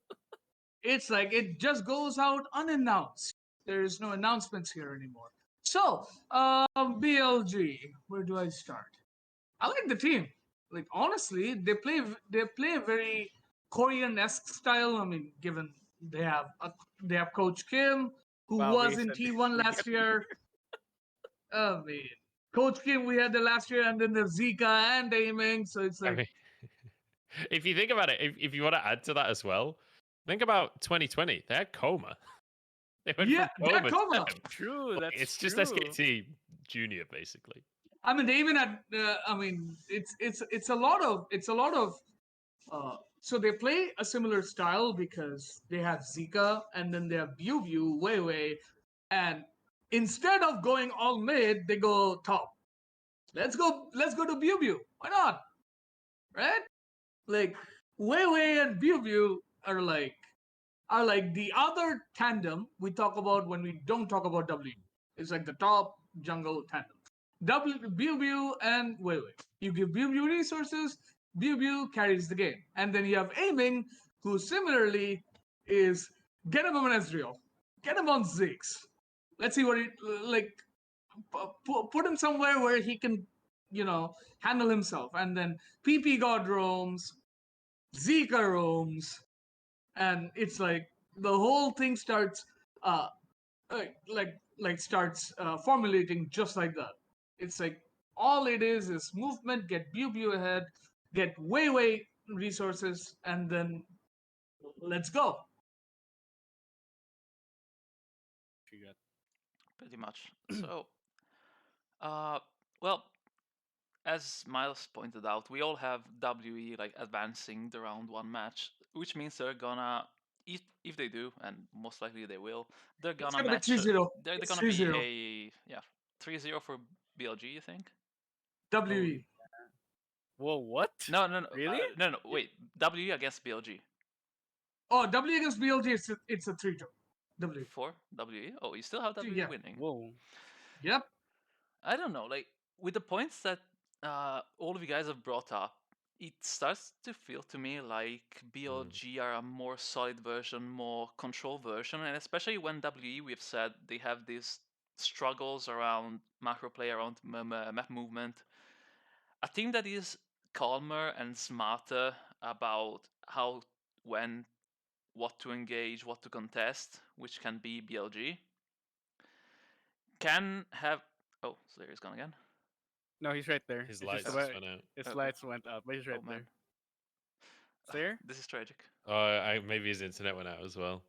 It's like it just goes out unannounced. There's no announcements here anymore. So, BLG, where do I start? I like the team. like honestly, they play a very Korean-esque style. I mean, given they have they have Coach Kim, who Wow, was in recent. T1 We last get year. I mean, Coach Kim we had the last year, and then there's Zika and Daming. So it's I like, mean, if you think about it, if you want to add to that as well, think about 2020. They had coma. They went yeah, from they're coma to Coma. them. true. Like, That's it's just true. SKT Junior, basically. I mean, they even had. I mean, it's a lot of so they play a similar style because they have Zika and then they have Biu Wei Wei, and instead of going all mid, they go top. Let's go to Biu. Why not? Right? Like Wei Wei and Biu are like the other tandem we talk about when we don't talk about W. It's like the top jungle tandem. Biu and Wei Wei. You give Biu resources, Biu carries the game. And then you have Aiming, who similarly is get him on Ezreal, get him on Ziggs. Let's see what he, like, put him somewhere where he can, handle himself. And then PP God roams, Zika roams, and it's like the whole thing starts uh formulating just like that. It's like all it is movement, get Biu ahead, get way resources, and then let's go. You got- Pretty much. So, uh, well, as Miles pointed out, we all have WE like advancing the round one match, which means they're gonna, if they do, and most likely they will, they're It's gonna gonna be match. 3-0. They're It's gonna 3-0. be a 3-0 for BLG. You think? WE. Whoa, what? No, no, no, Really? no. Wait, WE against BLG. Oh, W against BLG, it's a 3-2. W. For WE? Oh, you still have WE Yeah. winning. Whoa. Yep. I don't know. Like with the points that all of you guys have brought up, it starts to feel to me like BLG are a more solid version, more control version, and especially when WE we've said they have these struggles around macro play, around map movement. A team that is calmer and smarter about how, when, what to engage, what to contest, which can be BLG, can have. Oh, so there he's gone again. No, he's right there. His It's lights just just about- went out. His Okay. lights went up, but he's right Oh there. man, There? this is tragic. Maybe his internet went out as well.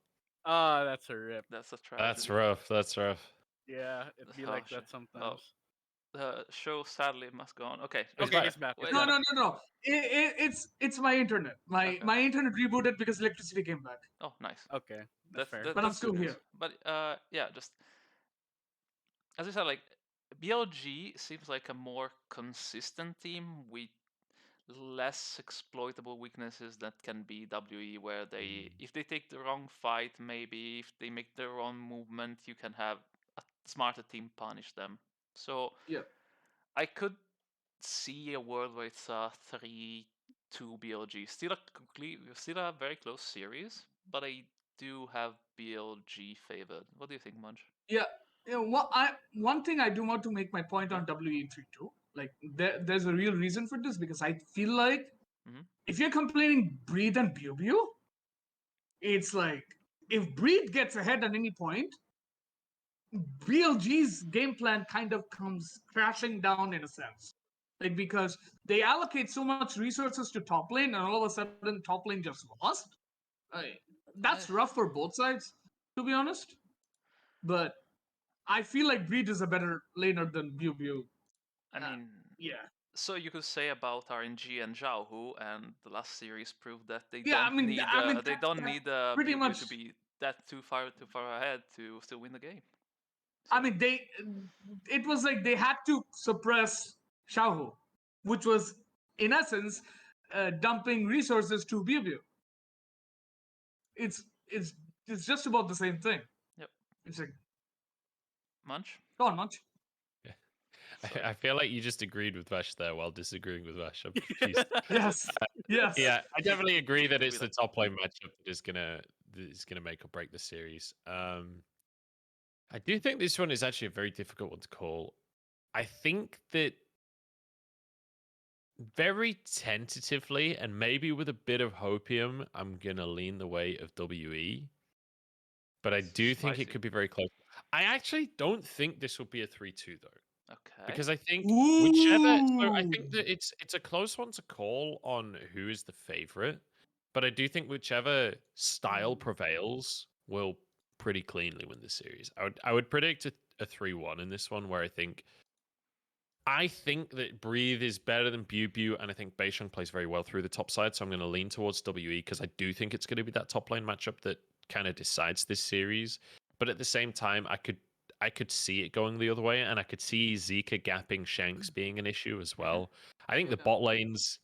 Ah, that's a rip. That's a tragedy. That's rough. That's rough. Yeah, it'd be Oh, like shit. that sometimes. The show sadly must go on. Okay. He's Okay, back. he's back. Wait, He's No, back. no. It's my internet. My Okay. my internet rebooted because electricity came back. Oh, nice. Okay, that's fair. But I'm that's still good news. here. But yeah, just as I said, like BLG seems like a more consistent team with less exploitable weaknesses that can be WE, where they, if they take the wrong fight, maybe if they make the wrong movement, you can have a smarter team punish them. So Yeah. I could see a world where it's a 3-2 BLG. Still a very close series, but I do have BLG favored. What do you think, Munch? Yeah. One thing I do want to make my point on WE32. Like there's a real reason for this because I feel like Mhm. if you're complaining Breathe and Biu, it's like if Breathe gets ahead at any point, BLG's game plan kind of comes crashing down in a sense. Like because they allocate so much resources to top lane and all of a sudden top lane just lost. That's rough for both sides, to be honest. But I feel like Breed is a better laner than Biu. I mean, Yeah. so you could say about RNG and Xiaohu, and the last series proved that they Yeah, don't need they don't that need pretty Biu much. to be that too far ahead to still win the game. I mean, it was like they had to suppress Xiaohu, which was in essence dumping resources to Biu. It's it's it's just about the same thing. Yep. It's like, Munch? go on, Munch. Sorry. I feel like you just agreed with Vash there while disagreeing with Vash. I'm confused. Yes, yes. Yeah, I definitely agree that Could it's be the top lane matchup that is gonna make or break the series. I do think this one is actually a very difficult one to call. I think that very tentatively, and maybe with a bit of hopium, I'm gonna lean the way of WE. But I do think it Spicy. could be very close. I actually don't think this will be a 3-2 though. Okay. Because I think whichever, so I think Ooh. that it's a close one to call on who is the favorite, but I do think whichever style prevails will pretty cleanly win the series. I would predict a 3-1 in this one, where I think that Breathe is better than Bew, and I think Beisheng plays very well through the top side, so I'm going to lean towards WE because I do think it's going to be that top lane matchup that kind of decides this series. But at the same time, I could see it going the other way, and I could see Zika gapping Shanks being an issue as well. I think the Yeah. bot lanes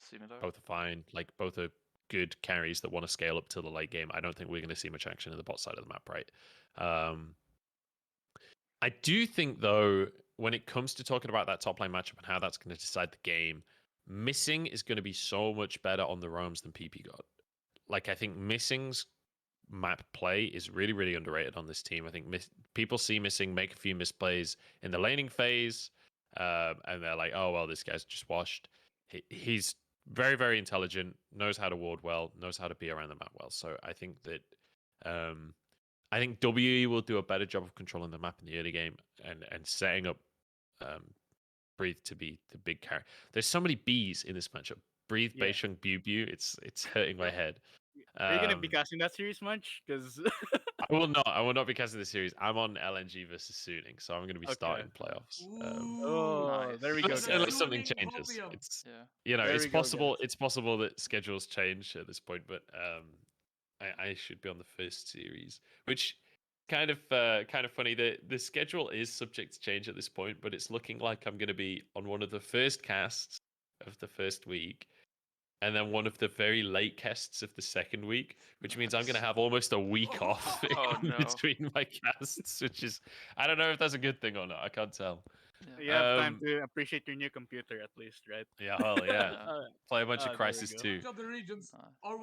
Similar. both are fine. Like, both are good carries that want to scale up to the late game. I don't think we're going to see much action in the bot side of the map, right? I do think, though, when it comes to talking about that top lane matchup and how that's going to decide the game, Missing is going to be so much better on the roams than PP got. Like, I think Missing's map play is really, really underrated on this team. I think people see Missing make a few misplays in the laning phase, and they're like, oh, well, this guy's just washed. He's very, very intelligent, knows how to ward well, knows how to be around the map well. So I think that I think WE will do a better job of controlling the map in the early game and setting up Breathe to be the big character. There's so many Bs in this matchup. Breathe, Yeah. Beisheng, Bew. It's hurting my head. Are you gonna be casting that series much? Because I will not. I will not be casting the series. I'm on LNG versus Suiting, so I'm going to be Okay. starting playoffs. Ooh. oh, there we go. Nice. Unless Guys. something Suiting changes, hopium. it's Yeah. There it's we go, possible. guys. It's possible that schedules change at this point, but I should be on the first series, which kind of funny. The schedule is subject to change at this point, but it's looking like I'm going to be on one of the first casts of the first week, and then one of the very late casts of the second week, which means I'm going to Nice. have almost a week off Oh, in no. between my casts, which is, I don't know if that's a good thing or not. I can't tell. Yeah. You have time Um, to appreciate your new computer at least, right? Yeah, hell yeah. Yeah. Play a bunch of there we Crisis go. 2. Watch other regions, Uh, or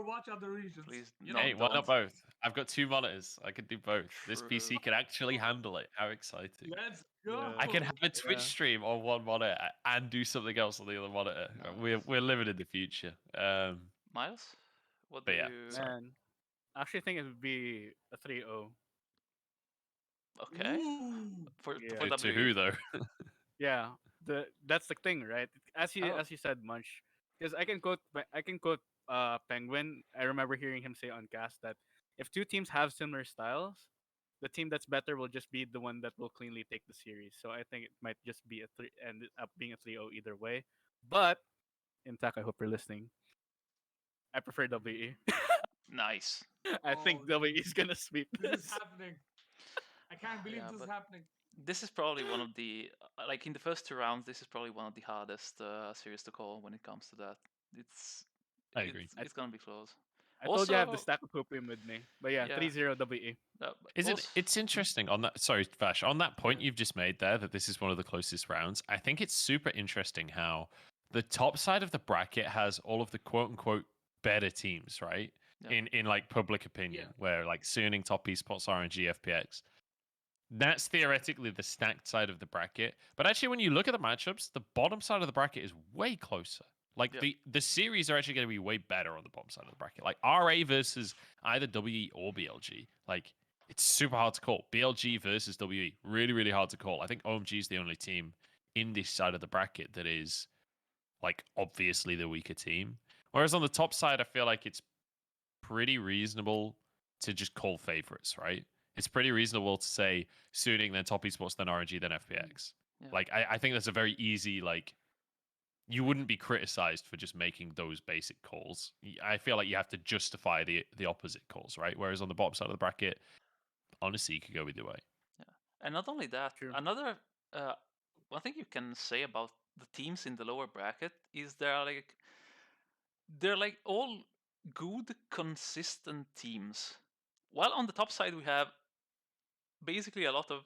watch other regions. Please, You no, know, Hey, why not don't. both? I've got 2 monitors. I could do both. This True. PC can actually handle it. How exciting. let's Yeah. I can go. have a Twitch Yeah. stream on one monitor and do something else on the other monitor. We're living in the future. Miles, what do But yeah, you? sorry. Man, I actually think it would be a 3-0. Okay. Ooh. Yeah. For To WE. who though? Yeah, that's the thing, right? As you Oh. as you said, Munch, because I can quote Penguin. I remember hearing him say on cast that if two teams have similar styles, the team that's better will just be the one that will cleanly take the series. So I think it might just be a three, end up being a 3-0 either way. But Intac, I hope you're listening. I prefer WE. Nice. I think Oh, WE is gonna sweep This is this. happening. I can't believe Yeah, this is but happening. this is probably one of the like in the first 2 rounds. This is probably one of the hardest series to call when it comes to that. It's I agree. it's gonna be close. I told you I have the Also, stack of hopium with me. But yeah, yeah. 3-0 WE. But It's interesting on that. Sorry, Vash, on that point you've just made there, that this is one of the closest rounds. I think it's super interesting how the top side of the bracket has all of the quote unquote better teams, right? Yeah. In like public opinion, Yeah. where like Suning, Top Esports, RNG, FPX. That's theoretically the stacked side of the bracket. But actually, when you look at the matchups, the bottom side of the bracket is way closer. Like Yeah. the series are actually going to be way better on the bottom side of the bracket. Like RA versus either WE or BLG. Like it's super hard to call. BLG versus WE, really, really hard to call. I think OMG is the only team in this side of the bracket that is like obviously the weaker team. Whereas on the top side, I feel like it's pretty reasonable to just call favorites, right? It's pretty reasonable to say Suiting, then Top Esports, then RNG, then FPX. Yeah. Like I think that's a very easy, like, you wouldn't be criticized for just making those basic calls. I feel like you have to justify the opposite calls, right? Whereas on the bottom side of the bracket, honestly, you could go either way. Yeah. And not only that, True. another one thing you can say about the teams in the lower bracket is they're like all good, consistent teams. While on the top side we have basically a lot of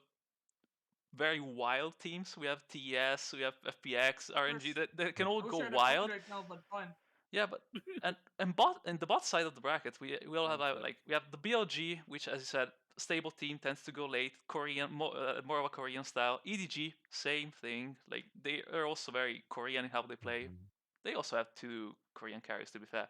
very wild teams. We have TS, we have FPX, RNG that can all I wish go I had a wild. copy right now, but fine. Yeah, but and the bot side of the bracket, we all have Downside. like we have the BLG, which, as you said, stable team, tends to go late. Korean, more of a Korean style. EDG, same thing. Like they are also very Korean in how they play. Mhm. They also have 2 Korean carries, to be fair.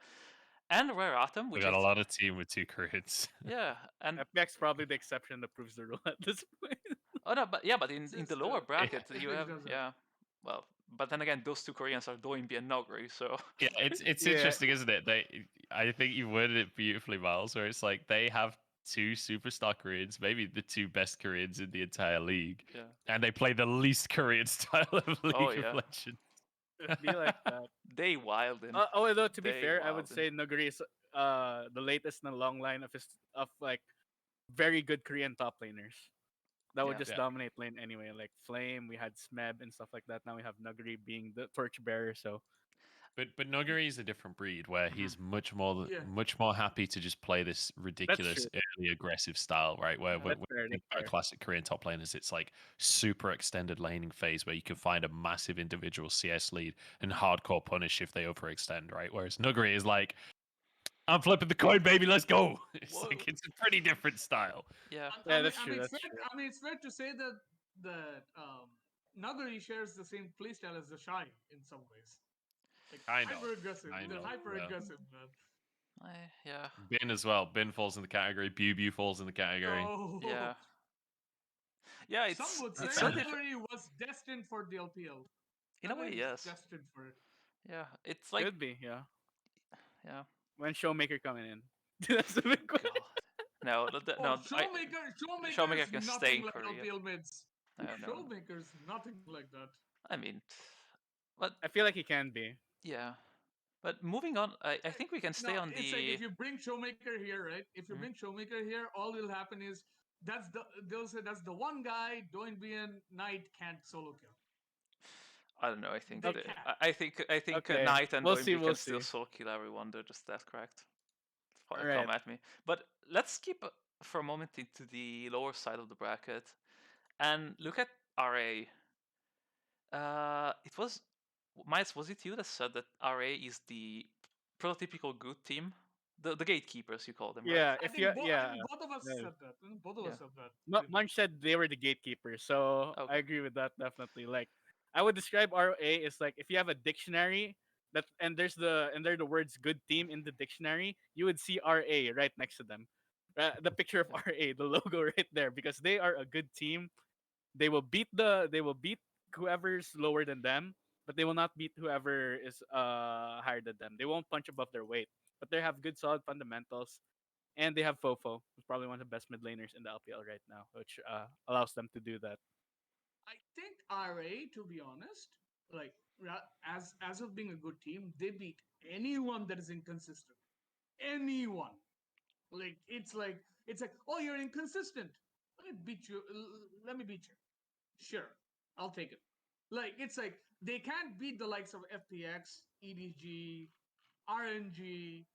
And Rare Atom, We which got a is lot of team with 2 Koreans. yeah, and FPX probably the exception that proves the rule at this point. oh no, but yeah, but in It's the lower bracket you FX have does it. well, but then again, those 2 Koreans are Doinby and Nogri, so Yeah, it's Yeah. interesting, isn't it? I think you worded it beautifully, Miles. Where it's like they have 2 superstar Koreans, maybe the 2 best Koreans in the entire league, yeah. and they play the least Korean style of League Oh, of yeah. Legends. It'd be like that. They wildin'. Although to be They fair, I would wildin'. say Nuguri is the latest in a long line of like very good Korean top laners that would Yeah. just Yeah. dominate lane anyway. Like Flame, we had Smeb and stuff like that. Now we have Nuguri being the torchbearer. So But Noguri is a different breed where Mhm. he's Yeah. much more happy to just play this ridiculous true. early aggressive style, right? Where Yeah. when That's you fair, think that's about fair. classic Korean top laners, it's like super extended laning phase where you can find a massive individual CS lead and hardcore punish if they overextend, right? Whereas Noguri is like, I'm flipping the coin, baby, let's go. It's Whoa. like it's a pretty different style. Yeah. Yeah, that's true. That's fair, true. I mean, it's fair to say that Nagari shares the same playstyle as the Shy in some ways. Like Kind of. hyper aggressive. Kind They're of, hyper yeah. aggressive, man. Yeah. Bin as well. Bin falls in the category. Bew falls in the category. Oh, Yeah. Yeah, Some would say it's so different. Nagari was destined for the LPL. In a way, Nagari is yes. destined for it. Yeah. It's like Could be, yeah. yeah. When Showmaker coming in. That's the big question. God. No, no. Showmaker can is stay nothing in like Korea. LPL mids. No. Showmaker's nothing like that. I mean, but I feel like he can be. yeah. But moving on, I think we can stay No, on it's like the. if you bring Showmaker here, right? If you Mhm. bring Showmaker here, all will happen is they'll say that's the one guy Doinbian Knight can't solo kill. I don't know. I think They the, can't. I think Okay, Knight and we'll see, Doinby we'll can still see. solo kill everyone. They're just that cracked. All Come right. at me. But let's skip for a moment into the lower side of the bracket and look at RA. It was Miles. Was it you that said that RA is the prototypical good team? The gatekeepers, you call them, right? Yeah, I if you think, I yeah, think both of us yeah. said that. Both of Yeah. us said that. Munch said they were the gatekeepers, so Okay. I agree with that definitely. Like, I would describe RA as like if you have a dictionary that and there are the words "good team" in the dictionary, you would see RA right next to them, the picture of RA, the logo right there, because they are a good team. They will beat whoever's lower than them, but they will not beat whoever is higher than them. They won't punch above their weight, but they have good solid fundamentals. And they have Fofo, who's probably one of the best mid laners in the LPL right now, which allows them to do that. I think RA, to be honest, like as of being a good team, they beat anyone that is inconsistent. Anyone. Like, oh, you're inconsistent. Let me beat you. Let me beat you. Sure, I'll take it. Like it's like they can't beat the likes of FPX, EDG, RNG,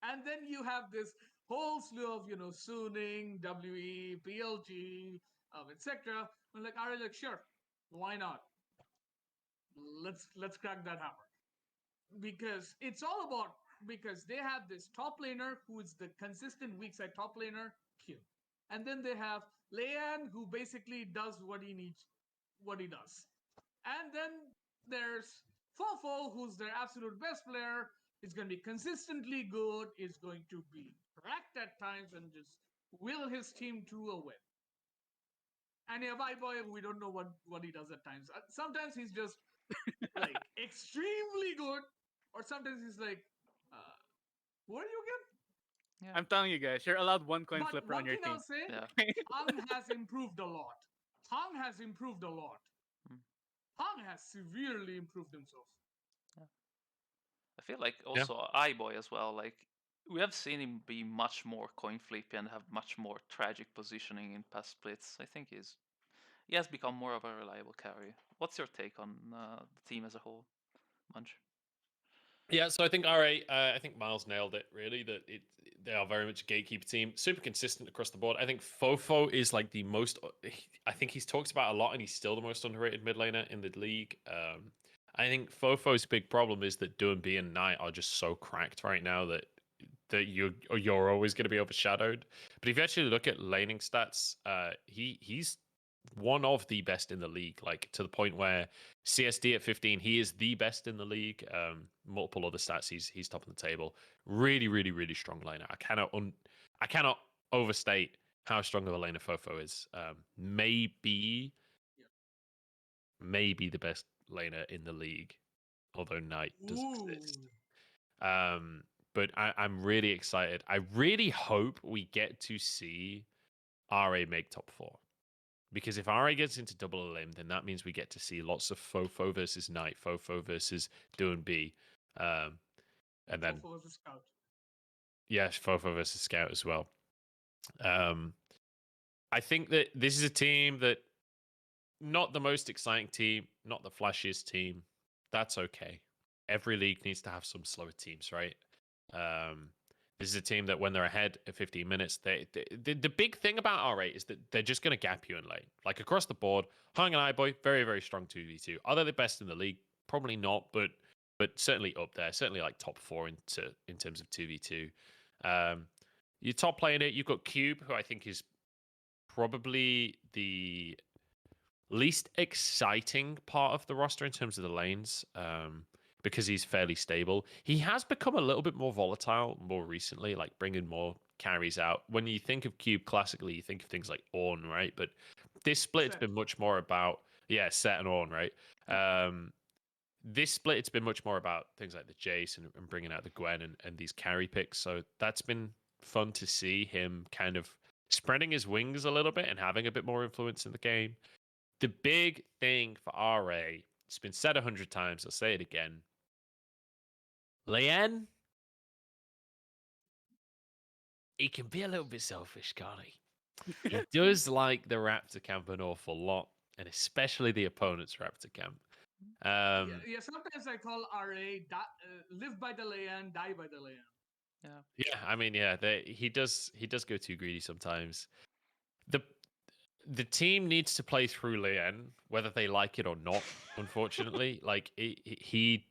and then you have this whole slew of Suning, WE, PLG, etc. And like RA, like sure, why not? Let's crack that hammer because it's all about because they have this top laner who is the consistent weak side top laner, Q, and then they have Leanne who basically does what he needs, what he does, and then there's Fofo who's their absolute best player. Is going to be consistently good. Is going to be cracked at times and just will his team to a win. And yeah, my boy, we don't know what he does at times. Sometimes he's just like extremely good, or sometimes he's like, "What are you again?" I'm telling you guys, you're allowed one coin But flipper one on your thing team. I'll say, Yeah. Hung has improved a lot. Hung has improved a lot. Hmm. Hung has severely improved himself. I feel like Yeah. also iBoy as well. Like we have seen him be much more coin flippy and have much more tragic positioning in past splits. I think he has become more of a reliable carry. What's your take on the team as a whole, Munch? Yeah, so I think RA, I think Miles nailed it really. That they are very much a gatekeeper team, super consistent across the board. I think Fofo is like the most. I think he's talked about a lot, and he's still the most underrated mid laner in the league. I think Fofo's big problem is that Do and B and Knight are just so cracked right now that you're always going to be overshadowed. But if you actually look at laning stats, he's one of the best in the league. Like to the point where CSD at 15, he is the best in the league. Multiple other stats, he's top of the table. Really, really, really strong laner. I cannot overstate how strong of a laner Fofo is. Maybe the best laner in the league, although Knight does exist. But I'm really excited. I really hope we get to see RA make top 4. Because if RA gets into double elim, then that means we get to see lots of Fofo versus Knight, Fofo versus Do and B. And then Fofo versus Scout. yes, Fofo versus Scout as well. I think that this is a team that not the most exciting team, not the flashiest team. That's okay. Every league needs to have some slower teams, right? This is a team that when they're ahead at 15 minutes, the big thing about R8 is that they're just going to gap you in lane. Like across the board, Hung and iBoy, very, very strong 2v2. Are they the best in the league? Probably not, but certainly up there. Certainly like top 4 in terms of 2v2. You're top playing it. You've got Cube, who I think is probably the least exciting part of the roster in terms of the lanes, because he's fairly stable. He has become a little bit more volatile more recently, like bringing more carries out. When you think of Cube classically, you think of things like Ornn, right? But this split's been much more about, Set and Ornn, right? This split, it's been much more about things like the Jace and bringing out the Gwen and these carry picks. So that's been fun to see him kind of spreading his wings a little bit and having a bit more influence in the game. The big thing for RA, it's been said 100 times, I'll say it again. Lian, he can be a little bit selfish, can't he? He does like the Raptor camp an awful lot, and especially the opponent's Raptor camp. Yeah, sometimes I call RA live by the Leyan, die by the Leyan. Yeah, I mean, he does go too greedy sometimes. The team needs to play through Lian, whether they like it or not. Unfortunately, like he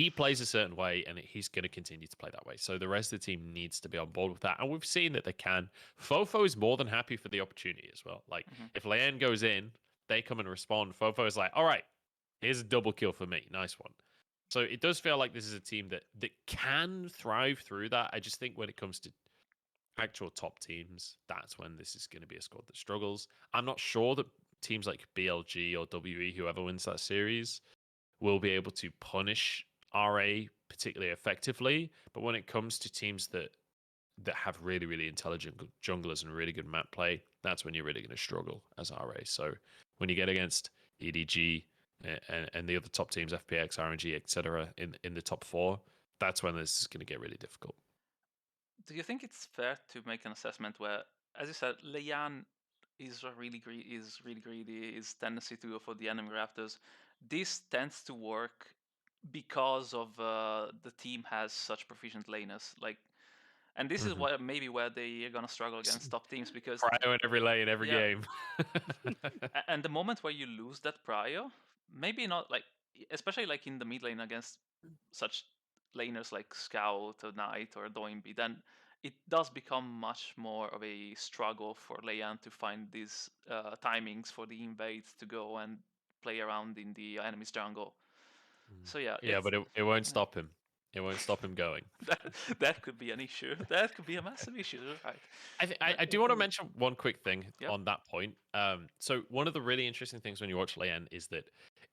plays a certain way, and he's going to continue to play that way. So the rest of the team needs to be on board with that, and we've seen that they can. Fofo is more than happy for the opportunity as well. Like if Lian goes in, they come and respond. Fofo is like, all right, here's a double kill for me, nice one. So it does feel like this is a team that can thrive through that. I just think when it comes to actual top teams, that's when this is going to be a squad that struggles. I'm not sure that teams like BLG or WE, whoever wins that series, will be able to punish RA particularly effectively. But when it comes to teams that have really, really intelligent junglers and really good map play, that's when you're really going to struggle as RA. So when you get against EDG and the other top teams, FPX, RNG, etc., in the top 4, that's when this is going to get really difficult. Do you think it's fair to make an assessment where, as you said, Leyan is really greedy, his tendency to go for the enemy raptors? This tends to work because of the team has such proficient laners. And this is maybe where they are gonna struggle against top teams, because Prio in every lane, every game. and the moment where you lose that prio, maybe not like, especially like in the mid lane against such laners like Scout or Knight or Doinby, then it does become much more of a struggle for Leyan to find these timings for the invades to go and play around in the enemy's jungle. So but it won't stop him. It won't stop him going. that could be an issue. That could be a massive issue, right? I do want to mention one quick thing Yep. on that point. So one of the really interesting things when you watch Leyen is that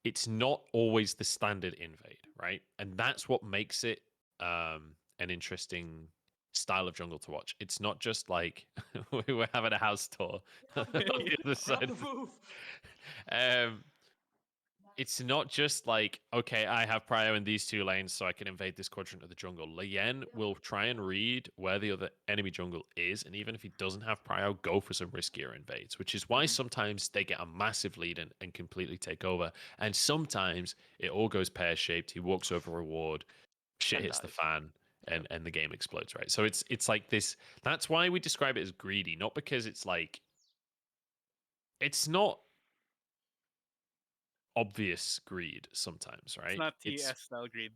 it's not always the standard invade, right? And that's what makes it an interesting style of jungle to watch. It's not just like we were having a house tour on the other side. It's not just like, okay, I have prio in these 2 lanes, so I can invade this quadrant of the jungle. Lian will try and read where the other enemy jungle is, and even if he doesn't have prio, go for some riskier invades, which is why sometimes they get a massive lead and completely take over. And sometimes it all goes pear-shaped. He walks over a ward, shit hits the fan, and the game explodes, right? So it's like this. That's why we describe it as greedy, not because it's like, it's not obvious greed sometimes, right? It's not TS style greed.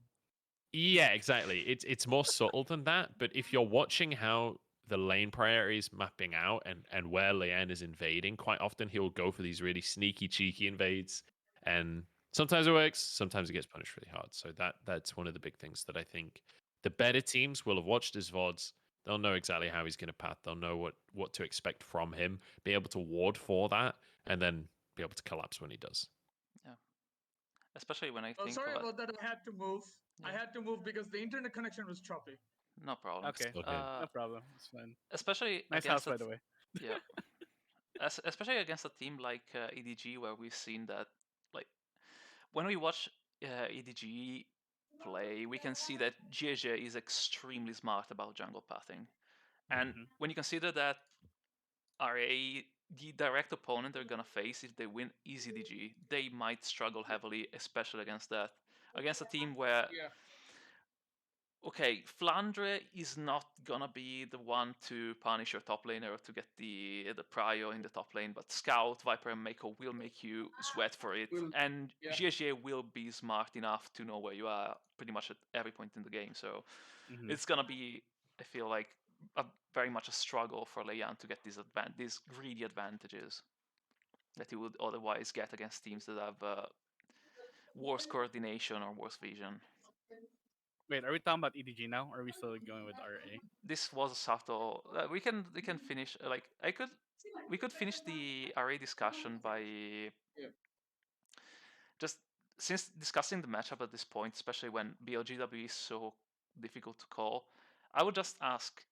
Yeah, exactly. It's more subtle than that. But if you're watching how the lane priority is mapping out and where Leanne is invading, quite often he'll go for these really sneaky, cheeky invades. And sometimes it works, sometimes it gets punished really hard. So that's one of the big things that I think the better teams will have watched his VODs. They'll know exactly how he's going to path. They'll know what to expect from him, be able to ward for that, and then be able to collapse when he does. Yeah. Especially when I Oh, think sorry of it. about that. I had to move. I Yeah. had to move because the internet connection was choppy. No problem. Okay, Okay. no problem. It's fine. Especially Nice house, against by the way. yeah, especially against a team like EDG, where we've seen that, like, when we watch EDG play, we can see that GAG is extremely smart about jungle pathing. And Mhm. when you consider that RA, the direct opponent they're gonna face if they win easy DG, they might struggle heavily, especially against that. Against a team where, Yeah. okay, Flandre is not gonna be the one to punish your top laner or to get the prio in the top lane, but Scout, Viper, and Mako will make you sweat for it, Will- and yeah. GAG will be smart enough to know where you are pretty much at every point in the game. So Mhm. it's gonna be, I feel like, very much a struggle for Leyan to get these greedy advantages that he would otherwise get against teams that have worse coordination or worse vision. Wait, are we talking about EDG now, or are we still going with RA? This was a subtle. We can finish we could finish the array discussion by Yeah. just, since discussing the matchup at this point, especially when BLGW is so difficult to call. I would just ask,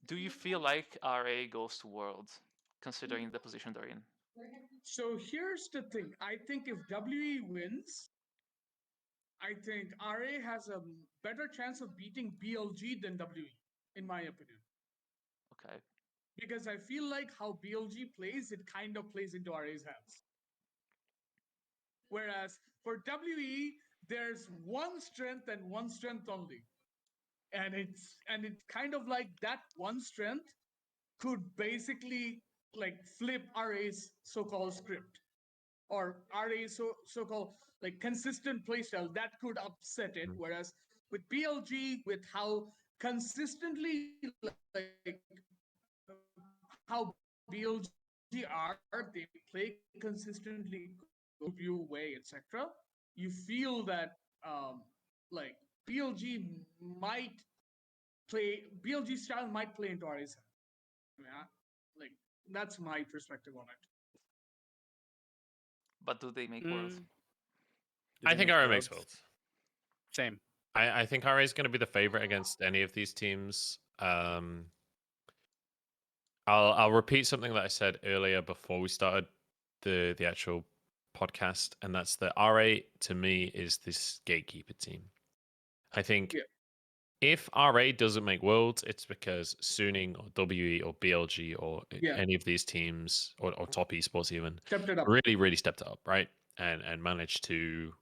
do you feel like RA goes to Worlds, considering the position they're in? So here's the thing. I think if WE wins, I think RA has a better chance of beating BLG than WE, in my opinion. Okay. Because I feel like how BLG plays, it kind of plays into RA's hands. Whereas for WE, there's one strength and one strength only. And it's kind of like that one strength could basically like flip RA's so-called script, or RA's so-called like consistent playstyle that could upset it. Mhm. Whereas with BLG, with how consistently like how BLG are, they play consistently, view way, etc. You feel that like BLG might BLG style might play into RA's hand. Yeah, like that's my perspective on it. But do they make Worlds? Mm. Do I they think make RA makes worlds? Worlds. Same. I think RA is going to be the favorite against any of these teams. I'll repeat something that I said earlier before we started the actual podcast, and that's that RA to me is this gatekeeper team. I think Yeah. if RA doesn't make Worlds, it's because Suning or WE or BLG or Yeah. any of these teams or top esports even Stepped it up. really stepped it up, right? And managed to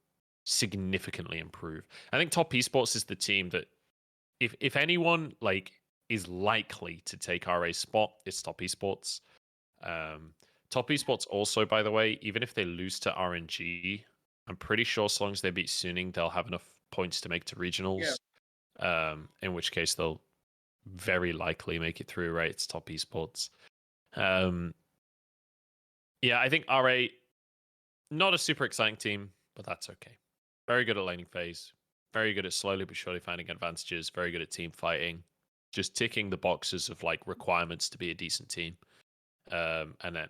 significantly improve. I think top esports is the team that if anyone like is likely to take RA's spot, it's top esports. Top esports also, by the way, even if they lose to RNG, I'm pretty sure as long as they beat Suning, they'll have enough points to make to regionals. In which case they'll very likely make it through, right? It's top esports. Yeah, I think RA, not a super exciting team, but that's okay. Very good at laning phase, very good at slowly but surely finding advantages, very good at team fighting, just ticking the boxes of like requirements to be a decent team. And then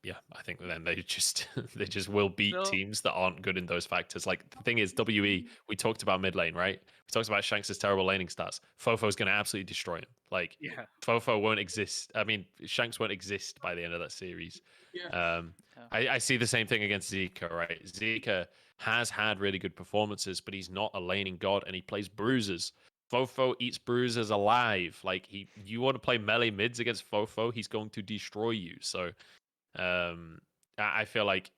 yeah, I think then they just they just will beat So- teams that aren't good in those factors. Like the thing is, WE, we talked about mid lane, right? We talked about Shanks' terrible laning stats. Fofo's going to absolutely destroy him. Like Yeah. Fofo won't exist. I mean, Shanks won't exist by the end of that series. Yeah. Yeah. I see the same thing against Zika, right? Zika has had really good performances, but he's not a laning god, and he plays bruisers. Fofo eats bruisers alive. Like you want to play melee mids against Fofo, he's going to destroy you. So, I feel like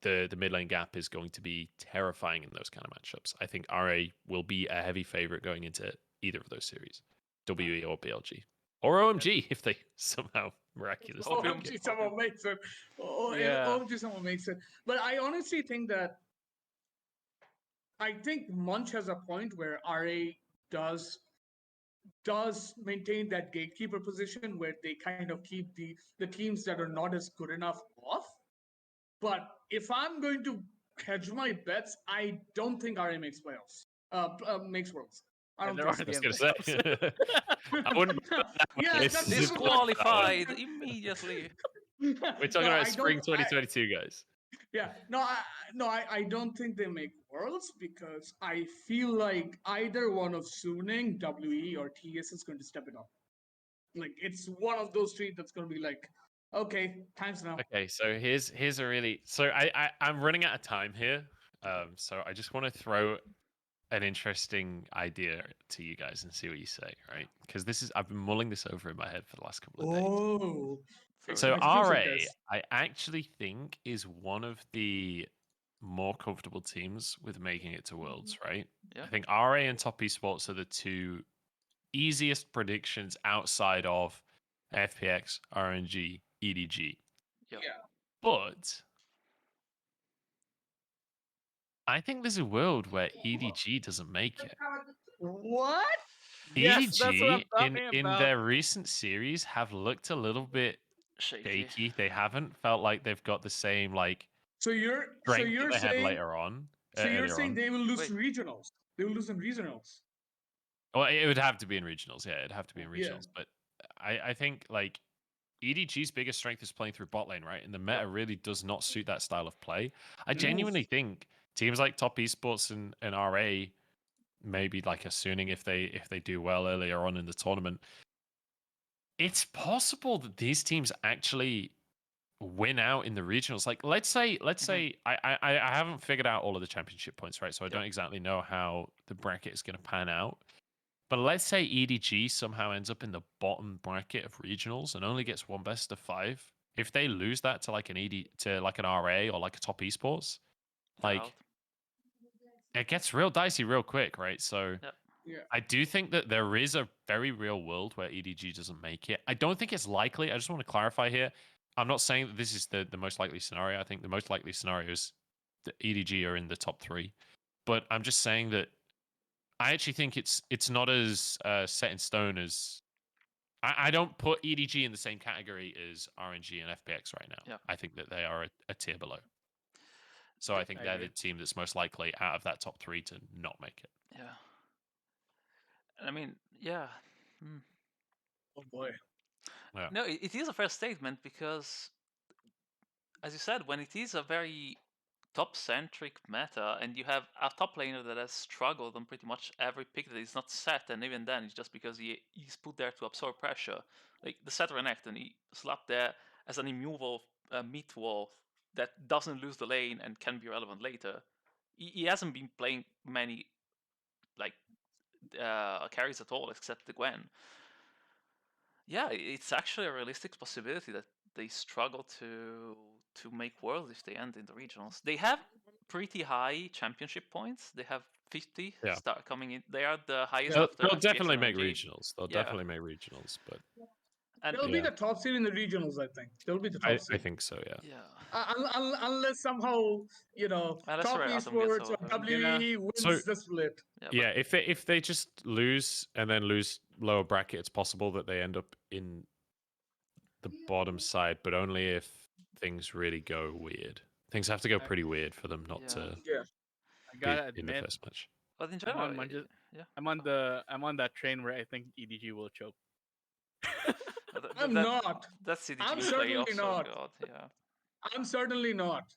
the mid lane gap is going to be terrifying in those kind of matchups. I think RA will be a heavy favorite going into either of those series, WE or BLG or OMG if they somehow Miraculous. Opium. OMG, someone makes it. Yeah. OMG, someone makes it. But I honestly think that I think Munch has a point where RA does maintain that gatekeeper position where they kind of keep the teams that are not as good enough off. But if I'm going to hedge my bets, I don't think RA makes playoffs. Makes worlds. I Yeah, don't they're think I already was in gonna playoffs. say. I wouldn't. put that on my Yeah, list. that's This is Disqualified immediately. We're talking No, about I spring don't- I- 2022, guys. Yeah, I don't think they make worlds because I feel like either one of Suning, WE, or TS is going to step it up. Like it's one of those three that's going to be like, okay, time's now. Okay, so here's a really I'm running out of time here. So I just want to throw an interesting idea to you guys and see what you say, right? Because I've been mulling this over in my head for the last couple of days. Oh, So exclusive, RA, guys. I actually think is one of the more comfortable teams with making it to Worlds, right? Yeah. I think RA and Top Esports are the two easiest predictions outside of FPX, RNG, EDG. Yep. Yeah. But I think there's a world where EDG doesn't make it. What? Yes, that's what I'm EDG talking in about. their recent series have looked a little bit Shaky. shaky. They haven't felt like they've got the same like So you're strength that they had saying later on. so you're Earlier saying on. they will lose Wait. to regionals. They will lose in regionals. Well, it would have to be in regionals. Yeah, it'd have to be in Yeah. regionals. But I think like EDG's biggest strength is playing through bot lane, right? And the meta really does not suit that style of play. I genuinely think teams like Top Esports and RA, maybe like a Suning if they do well earlier on in the tournament, it's possible that these teams actually win out in the regionals. Like let's say I haven't figured out all of the championship points, right? So I don't exactly know how the bracket is going to pan out. But let's say EDG somehow ends up in the bottom bracket of regionals and only gets one best of 5. If they lose that to like an RA or like a Top Esports, They're like out. it gets real dicey real quick, right? So Yep. Yeah. I do think that there is a very real world where EDG doesn't make it. I don't think it's likely. I just want to clarify here. I'm not saying that this is the most likely scenario. I think the most likely scenario is that EDG are in the top 3. But I'm just saying that I actually think it's not as set in stone as I don't put EDG in the same category as RNG and FPX right now. Yeah. I think that they are a tier below. So I think I they're agree. the team that's most likely out of that top 3 to not make it. Yeah. I mean, yeah. Hmm. Oh boy. Yeah. No, it is a fair statement because, as you said, when it is a very top-centric meta and you have a top laner that has struggled on pretty much every pick that is not set, and even then it's just because he's put there to absorb pressure. Like the set Renekton, he slapped there as an immovable meat wall that doesn't lose the lane and can be relevant later. He hasn't been playing many like carries at all except the Gwen. Yeah, it's actually a realistic possibility that they struggle to make worlds if they end in the regionals. They have pretty high championship points. They have 50 Yeah. start coming in. They are the highest They'll, after they'll FPX definitely and make RNG. regionals. They'll Yeah. definitely make regionals, but And They'll be Yeah. the top seed in the regionals, I think. They'll be the top I seed. think so, yeah. yeah, Unless somehow, Unless Top Atom gets Esports or over. WE wins So- the split. Yeah, Yeah, if they just lose and then lose lower bracket, it's possible that they end up in the bottom side, but only if things really go weird. Things have to go pretty weird for them not Yeah. to Yeah. I be gotta in the admit, first match. But in I'm general, on Munch- yeah. I'm on that train where I think EDG will choke. I'm not. That's CDG I'm in certainly playoffs. Oh not. god, yeah. I'm certainly not.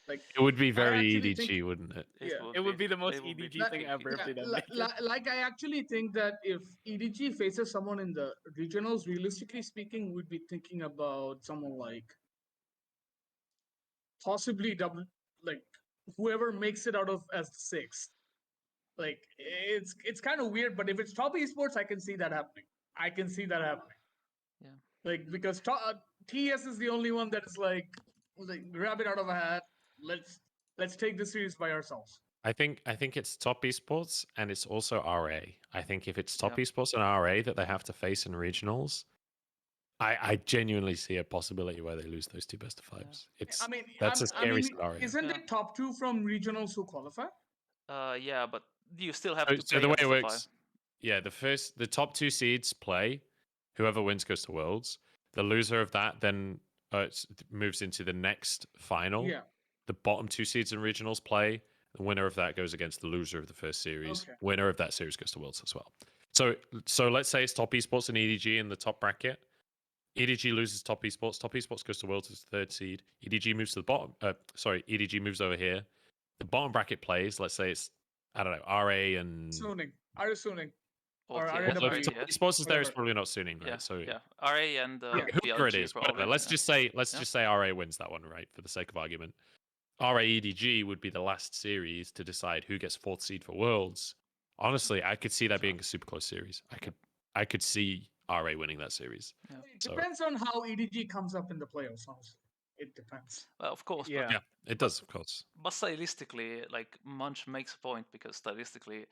Like It would be very actually EDG, think- wouldn't it? Yeah. It would be the most It would be EDG thing peak ever if EDG. they don't make it. like I actually think that if EDG faces someone in the regionals, realistically speaking, we'd be thinking about someone like possibly like whoever makes it out of as the 6th. Like it's kind of weird, but if it's Top Esports, I can see that happening. I can see that happening. Yeah. Like because TS is the only one that is like grab it out of a hat. Let's take this series by ourselves. I think it's Top Esports and it's also RA. I think if it's Top Yeah. Esports and RA that they have to face in regionals, I genuinely see a possibility where they lose those two best of fives. It's I mean, that's a scary I mean, scenario. isn't Yeah. it top two from regionals who qualify? Yeah, but you still have So, to so play the way as it the works, yeah, the top two seeds play. Whoever wins goes to Worlds. The loser of that then moves into the next final. Yeah. The bottom two seeds in regionals play. The winner of that goes against the loser of the first series. Okay. Winner of that series goes to Worlds as well. So let's say it's top esports and EDG in the top bracket. EDG loses top esports. Top esports goes to Worlds as the third seed. EDG moves to the bottom. EDG moves over here. The bottom bracket plays. Let's say it's I don't know RA and Suning. Are you Suning? Or OTA, RAW, well, if top yes. esports is there, it's whatever. probably not Suning, right? Yeah, So yeah. RA and Yeah. whoever it PLG is, probably. whatever. Let's yeah. just say RA wins that one, right? For the sake of argument, RA EDG would be the last series to decide who gets fourth seed for Worlds. Honestly, I could see that being a super close series. I could see RA winning that series. Yeah. It So- depends on how EDG comes up in the playoffs. Honestly, it depends. Well, of course, Yeah. Yeah, it does, of course. but stylistically, like Munch makes a point because stylistically,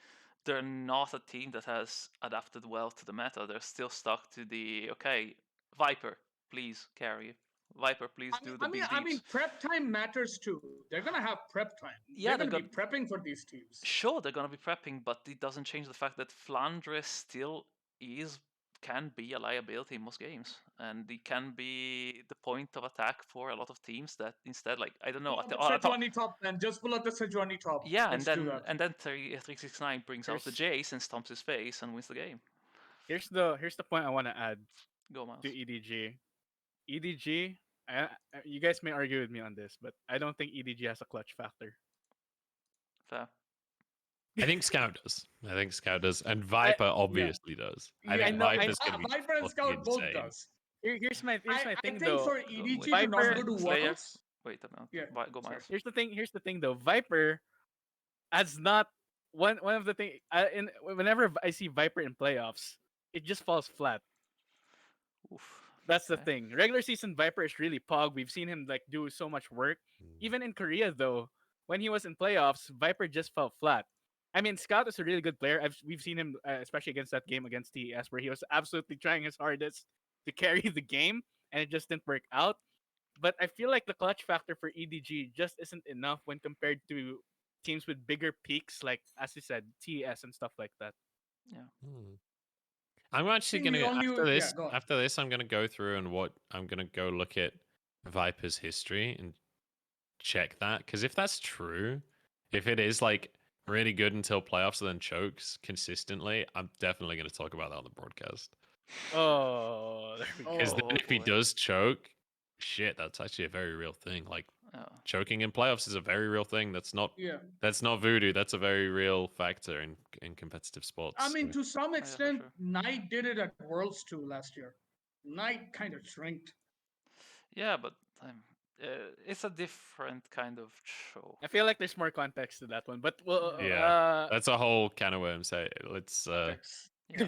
they're not a team that has adapted well to the meta. They're still stuck to the Viper, please carry. Viper, please do the big I mean, deeps. prep time matters too. They're gonna have prep time. Yeah, they're gonna they're be prepping for these teams. Sure, they're gonna be prepping, but it doesn't change the fact that Flandre still can be a liability in most games, and it can be the point of attack for a lot of teams that instead, like I don't know, Pull at out the, the Sejuani top, then just pull out the Sejuani top. yeah, Let's and do then that. 369 brings out the Jace and stomps his face and wins the game. Here's the point I want to add Go Mouse. to EDG. EDG, you guys may argue with me on this, but I don't think EDG has a clutch factor. Fair. I think Scout does. And Viper obviously does. I think Viper's going to be Viper and Scout fucking both insane. does. Here's my I thing think though. for EDG to Viper, not go to Slayer. Worlds. Wait a minute. Yeah, Go sorry. Miles. Here's the thing though. Viper has not one of the thing whenever I see Viper in playoffs, it just falls flat. Oof. That's the Okay. thing. Regular season Viper is really pog. We've seen him like do so much work. Even in Korea though, when he was in playoffs, Viper just fell flat. I mean, Scout is a really good player. We've seen him, especially against that game against TES, where he was absolutely trying his hardest to carry the game, and it just didn't work out. But I feel like the clutch factor for EDG just isn't enough when compared to teams with bigger peaks, like as you said, TES and stuff like that. I'm actually think going we to only- yeah, go on. after this I'm going to go through and I'm going to go look at Viper's history and check that, because if that's true, if it is like really good until playoffs and then chokes consistently, I'm definitely going to talk about that on the broadcast. Oh, there we go. Because Oh, then if he boy. does choke, shit, that's actually a very real thing. Like Yeah. choking in playoffs is a very real thing. That's not voodoo. That's a very real factor in competitive sports. I mean, so- to some for extent, sure. Knight did it at Worlds too last year. Knight kind of shrinked. Yeah, but it's a different kind of show. I feel like there's more context to that one, but well, Yeah. that's a whole can of worms. Hey, let's Thanks. Yeah.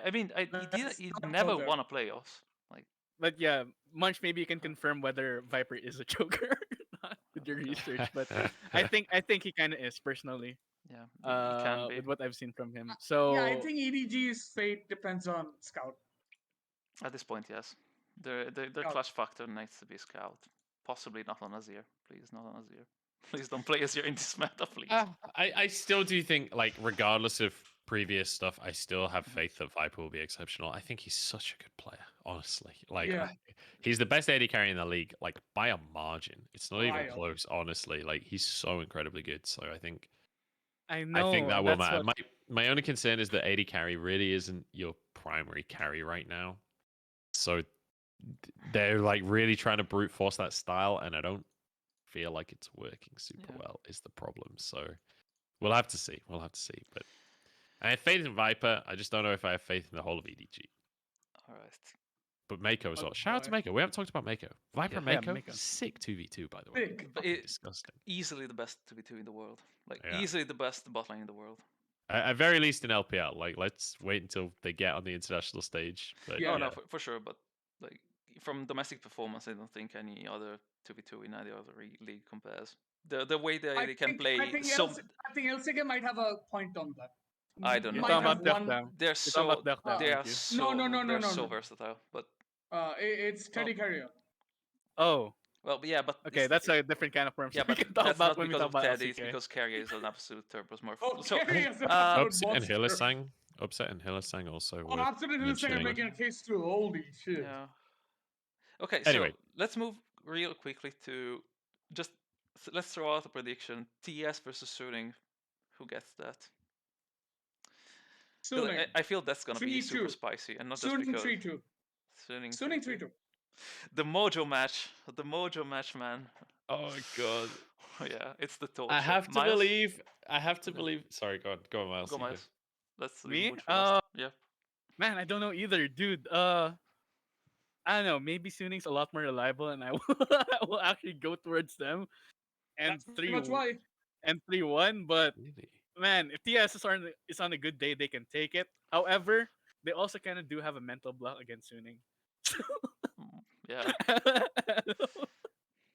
I mean, Let's he not go never there. won a playoffs. Like, but yeah, Munch, maybe you can confirm whether Viper is a choker or not with your research. But I think he kind of is personally. yeah, he can be. With what I've seen from him. So Yeah, I think EDG's fate depends on Scout. At this point, yes. Their Scout. clutch factor needs to be Scout. Possibly not on Azir. Please, not on Azir. Please don't play Azir in this meta, please. I still do think, like, regardless of previous stuff, I still have faith that Viper will be exceptional. I think he's such a good player, honestly. Like, Yeah. he's the best AD carry in the league, like, by a margin. It's not even Wild. close, honestly. Like, he's so incredibly good. So I think I know. that will that's matter. what- My only concern is that AD carry really isn't your primary carry right now. So they're like really trying to brute force that style, and I don't feel like it's working super Yeah. well is the problem. So we'll have to see. But I have faith in Viper. I just don't know if I have faith in the whole of EDG. All right. But Mako as Oh, well. Shout out to boy. Mako. We haven't talked about Mako. Viper and Yeah, Mako, Mako. sick 2v2, by the way. Big. But Fucking disgusting. Easily the best 2v2 in the world. Like, Yeah. easily the best bot lane in the world. At very least in LPL. Like, let's wait until they get on the international stage. But Yeah. Oh, no, for sure. But, like, from domestic performance, I don't think any other 2v2 in any other league compares. The way they can play I think LCK might have a point on that. I don't know. You're Might talking have about Duck one. Down. they're You're talking about Duck Down, they are aren't you? so No. they're so versatile. But It's Teddy Carrier. Oh, Well, yeah, but okay, that's a different can of worms. yeah, we but can talk that's about not when we because talk of about Teddy. It's LCK. because Carrier is an absolute turbo smurf. Oh, So Carrier is an uh, absolute Upset and monster. Hillesang also Oh, worth absolutely, I'm mentioning. making a case too. Holy shit. yeah. Okay, Anyway. so let's move real quickly to just let's throw out a prediction: TS versus Suning. Who gets that? 'Cause Suning. I feel that's gonna be super 3-2. spicy, and not just Suning because 3-2. Suning Suning 3-2. 3-2. The Mojo match, man. Oh god. Yeah, it's the torture. I have to Miles? believe. Okay. Sorry, go on, Miles. Go, you go. Miles. Let's Me? Munch last. Yeah. Man, I don't know either, dude. I don't know. Maybe Suning's a lot more reliable, and I will, I will actually go towards them. And That's pretty much why. 3-1. But Really? man, if TS is on a good day, they can take it. However, they also kind of do have a mental block against Suning. Yeah.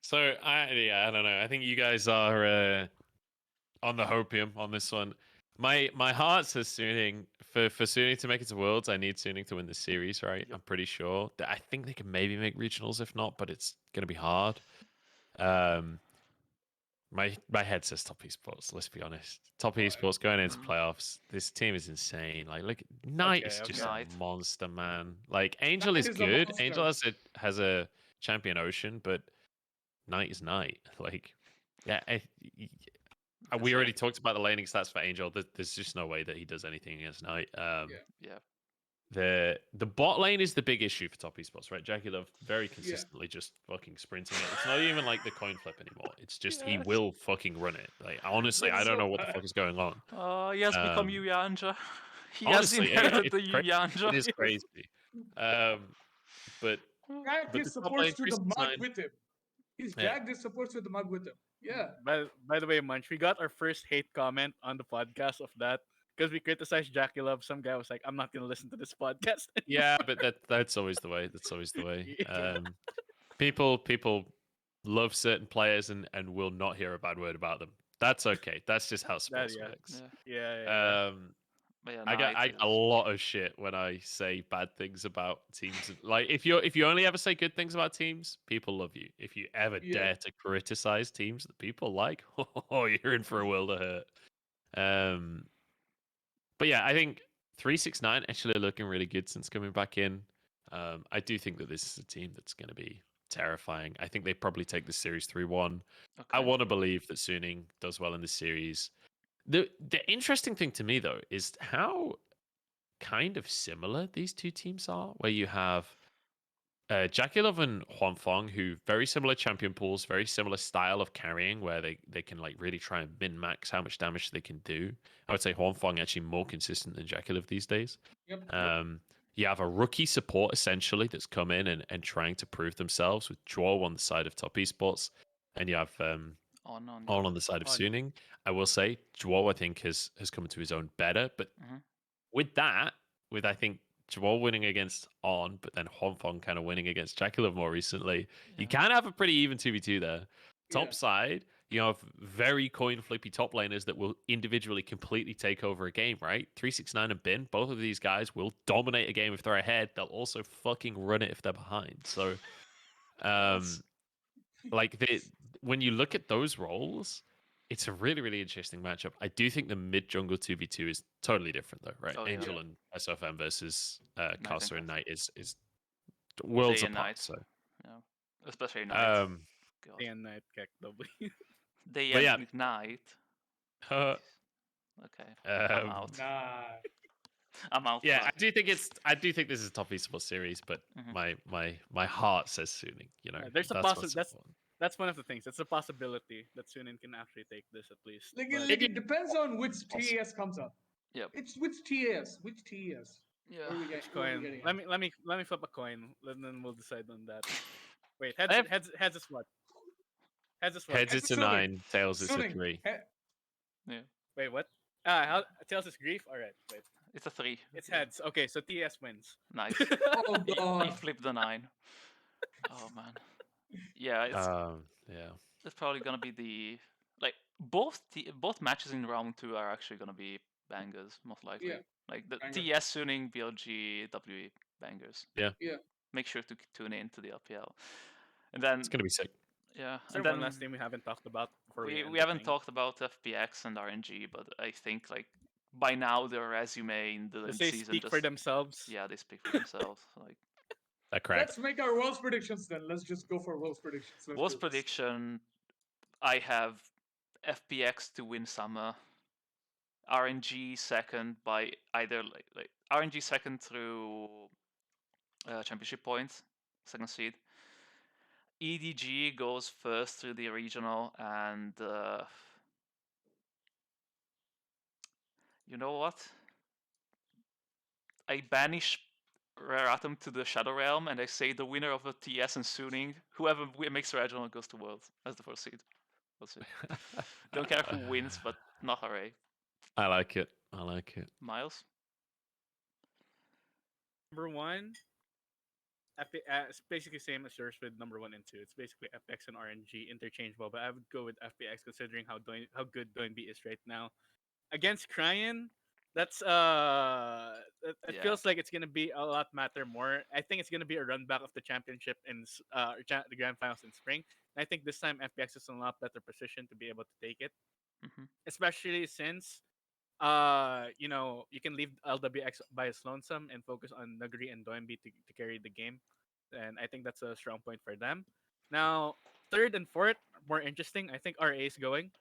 So I don't know. I think you guys are on the hopium on this one. My heart says Suning. For Suning to make it to Worlds, I need Suning to win the series, right? Yep. I'm pretty sure. I think they can maybe make regionals if not, but it's gonna be hard. My head says top esports. Let's be honest. Top esports going into playoffs. This team is insane. Like, look, Knight is just Knight. a monster, man. Like, Angel Knight is is a good. monster. Angel has a champion Ocean, but Knight is Knight. Like, yeah. We already talked about the laning stats for Angel. There's just no way that he does anything against Knight. Yeah. The bot lane is the big issue for top esports, right? Jackie Love very consistently just fucking sprinting it. It's not even like the coin flip anymore. It's just he will fucking run it. Like, honestly, I don't know what the fuck is going on. Oh, he has become Yu Yanja. He Honestly, has inherited it's the Yu crazy. Yanja. It is crazy. But Drag the his top supports lane to the mud 369 with him. He's Yeah. dragged his supports to the mud with him. Yeah. By the way, Munch, we got our first hate comment on the podcast of that because we criticized Jackie Love. Some guy was like, "I'm not gonna listen to this podcast." Yeah, but that's always the way. That's always the way. Yeah. People love certain players and will not hear a bad word about them. That's okay. That's just how sports yeah. works. Yeah. But yeah, I Knight get a lot of shit when I say bad things about teams. Like, if you only ever say good things about teams, people love you. If you ever Yeah. dare to criticize teams that people like, oh, you're in for a world of hurt. But yeah, I think 369 actually looking really good since coming back in. I do think that this is a team that's going to be terrifying. I think they probably take the series 3-1. I Okay. want to believe that Suning does well in this series. The interesting thing to me though is how kind of similar these two teams are, where you have Jackie Love and Huan Fong, who very similar champion pools, very similar style of carrying, where they can like really try and min max how much damage they can do. I would say Huan Fong actually more consistent than Jackie Love these days. Yep. You have a rookie support essentially that's come in and trying to prove themselves with Joel on the side of top esports, and you have all on the side of On. Suning. I will say Joel I think has come to his own better, but Mhm. with I think Joel winning against On, but then Huan Fong kind of winning against Jackie Love more recently, you can have a pretty even 2v2 there. Top Yeah. side, you have very coin flippy top laners that will individually completely take over a game, right? 369 and Bin, both of these guys will dominate a game if they're ahead. They'll also fucking run it if they're behind. So, like when you look at those roles, it's a really, really interesting matchup. I do think the mid jungle 2v2 is totally different though, right? Oh, yeah. Angel and SFM versus and Casa and Kai'Sa. Knight is worlds Day and apart. Night. So, Yeah. Especially Knight. God. Day and night, Kek W. Day But and yeah. Night. uh, Okay. I'm out. Nah. I'm out. yeah, I do think this is a top esports series, but Mhm. my heart says Suning. You know, There's a that's what's important. That's one of the things. It's a possibility that Sunin can actually take this at least. Like, But- like it depends on which TAS comes up. Yep. It's which TAS. Which TAS. Yeah. What are we Which what are we coin? getting Let at? me flip a coin, and then we'll decide on that. Wait, I have- heads is what? Heads is what? Heads it's a Suning. 9, tails it's a Suning. 3. Yeah. Wait, what? Tails is grief. All right, wait. It's a 3. It's heads. Okay, so TS wins. Nice. Oh He god. flipped the 9. Oh man. Yeah, Yeah. it's probably gonna be the like both matches in round 2 are actually gonna be bangers most likely. Yeah. Like the Bangers. TS Suning, BLG, WE bangers. Yeah. Yeah. make sure to tune in to the LPL. And then It's gonna be sick. yeah, Is there and then one last thing we haven't talked about before we end we the haven't thing? talked about FPX and RNG, but I think like by now their resume in the Does they season speak just for themselves? yeah, they speak for themselves. Like That crack. Let's make our World's predictions then. Let's just go for World's predictions. Let's Worst do this. prediction, I have FPX to win summer. RNG second by either like RNG second through championship points, second seed. EDG goes first through the regional, and you know what? I banish Rare Atom to the Shadow Realm, and I say the winner of the TS and Suning, whoever makes regional goes to Worlds as the first seed. We'll see. Don't care who wins, but not hooray. I like it. I like it. Miles? Number one, it's basically same as yours with number 1 and 2. It's basically FX and RNG interchangeable, but I would go with FPX considering how good Doinb is right now. Against Cryan, that's it Yeah. feels like it's gonna be a lot matter more. I think it's gonna be a run back of the championship in the grand finals in spring. And I think this time FPX is in a lot better position to be able to take it, especially since you can leave LWX by its lonesome and focus on Nuguri and Doinb to carry the game. And I think that's a strong point for them. Now, third and fourth, more interesting. I think RA is going.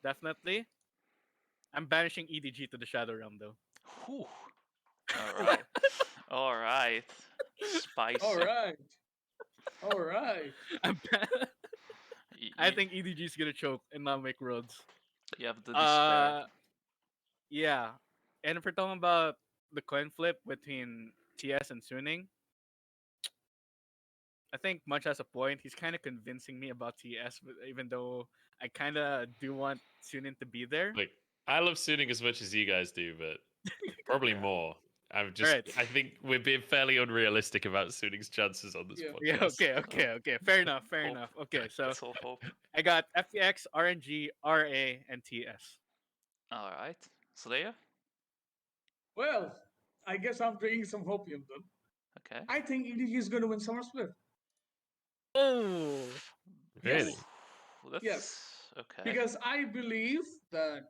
Definitely. I'm banishing EDG to the Shadow Realm though. Whew. All right. All right. Spicy. All right. All right. I think EDG is gonna choke and not make Worlds. You have the despair. Yeah. And if we're talking about the coin flip between TS and Suning, I think Munch has a point. He's kind of convincing me about TS, but even though I kind of do want Suning to be there. Like, I love Suning as much as you guys do, but probably Yeah. more. I think we're being fairly unrealistic about Suning's chances on this Yeah. podcast. Yeah, okay. Fair enough. Hope. Okay, so Let's all hope. I got FPX, RNG, RA, and TS. All right. Slayer? Well, I guess I'm drinking some hopium then. Okay. I think EDG is going to win Summer Split. Oh, Really? Yes. That's Yes. okay. Because I believe that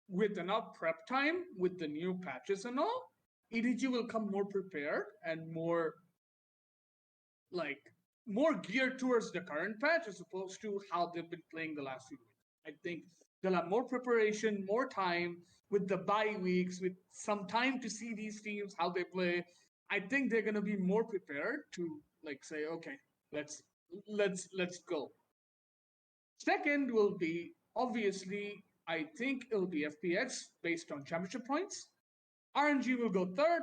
with enough prep time, with the new patches and all, EDG will come more prepared and more geared towards the current patch as opposed to how they've been playing the last few weeks. I think they'll have more preparation, more time with the bye weeks, with some time to see these teams how they play. I think they're gonna be more prepared to say, okay, let's go. Second will be obviously I think it'll be FPX based on championship points. RNG will go third,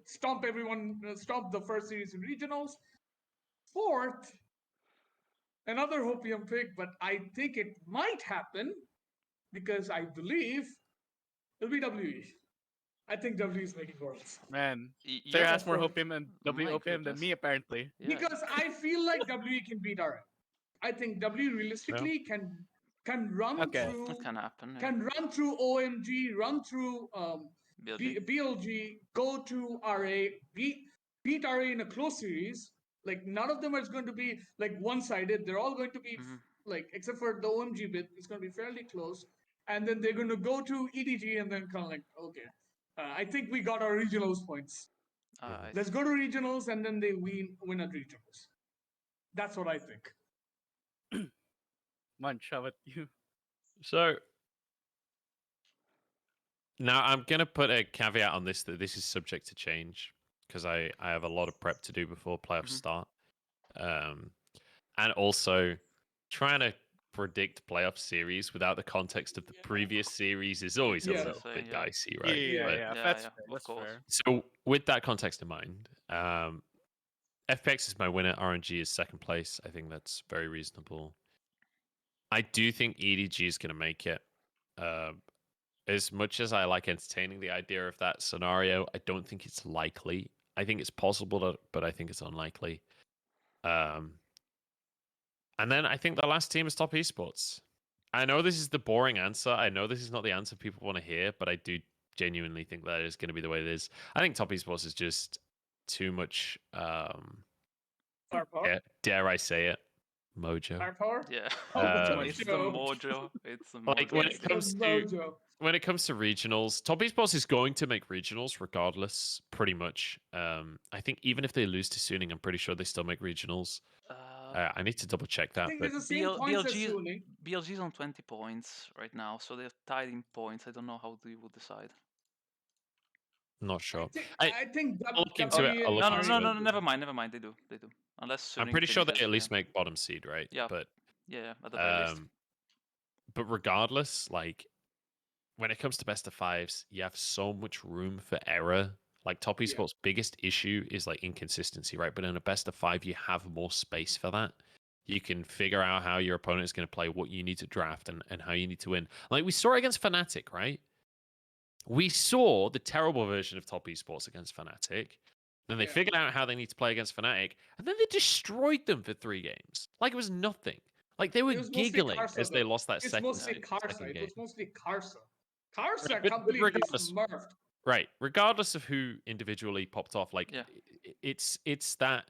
stomp the first series in regionals. Fourth, another hopium pick, but I think it might happen because I believe it'll be WE. I think WE is making worlds. man. You're Sarah has more from- hopium and My WOPM than goodness. me, apparently. Yeah. Because I feel like WE can beat RN. I think WE realistically can run Okay. through It can happen. Yeah. can run through OMG, run through BLG. BLG, go to RA, beat RA in a close series. None of them is going to be one-sided. They're all going to be except for the OMG bit, it's going to be fairly close. And then they're going to go to EDG and then kind of okay, I think we got our regionals points. I Let's go to regionals and then they win at regionals. That's what I think. Munch, how about you? So now I'm gonna put a caveat on this that this is subject to change because I have a lot of prep to do before playoffs start, and also trying to predict playoff series without the context of the previous series is always a Yeah. little bit Yeah. dicey, right? Yeah, But- Yeah, That's yeah, fair. of That's course. fair. So with that context in mind, FPX is my winner. RNG is second place. I think that's very reasonable. I do think EDG is going to make it. As much as I like entertaining the idea of that scenario, I don't think it's likely. I think it's possible, but I think it's unlikely. And then I think the last team is Top Esports. I know this is the boring answer. I know this is not the answer people want to hear, but I do genuinely think that is going to be the way it is. I think Top Esports is just too much. Firepower. Dare I say it, mojo. Firepower. Yeah, Um, it's the mojo. It's the Like mojo. when It's it the comes to mojo. when it comes to regionals, Top Esports is going to make regionals regardless, pretty much. I think even if they lose to Suning, I'm pretty sure they still make regionals. I need to double check I that, think but there's the same points as Suni. BLG's on 20 points right now, so they're tied in points. I don't know how they will decide. not sure. I think I'll look into it. W I'll and look No, into no, it. no, no, never mind, never mind. They do. Unless I'm Suning pretty sure they finishes, at least make bottom seed, right? Yeah. But yeah, at the very least. but regardless, like when it comes to best of fives, you have so much room for error. Like Top Yeah. Esports' biggest issue is like inconsistency, right? But in a best of five, you have more space for that. You can figure out how your opponent is going to play, what you need to draft, and how you need to win. Like we saw against Fnatic, right? We saw the terrible version of Top Esports against Fnatic. Then they Yeah. figured out how they need to play against Fnatic, and then they destroyed them for 3 games. Like it was nothing. Like they were It was mostly giggling Karsa, as they though. lost that It's second, mostly second Karsa. It game. was mostly Karsa. Karsa Right, but completely regardless- smurfed. Right. Regardless of who individually popped off, like Yeah. it's that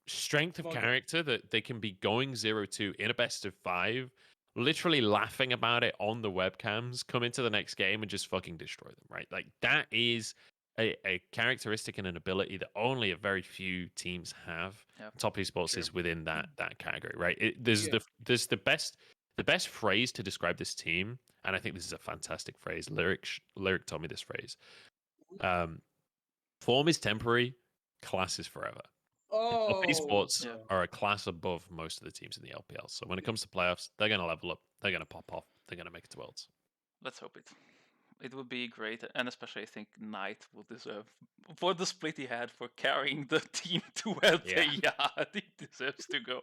strength of Mojo. character that they can be going 0-2 in a best of 5, literally laughing about it on the webcams, come into the next game and just fucking destroy them, right? Like that is a characteristic and an ability that only a very few teams have. Yep. Top Esports Sure. is within that category, right? There's Yeah. the best phrase to describe this team, and I think this is a fantastic phrase. Lyric told me this phrase. Form is temporary, class is forever. Oh. Esports Yeah. are a class above most of the teams in the LPL. So when it comes to playoffs, they're going to level up. They're going to pop off. They're going to make it to Worlds. Let's hope it. It would be great, and especially I think Knight will deserve for the split he had for carrying the team to where they are. He deserves to go.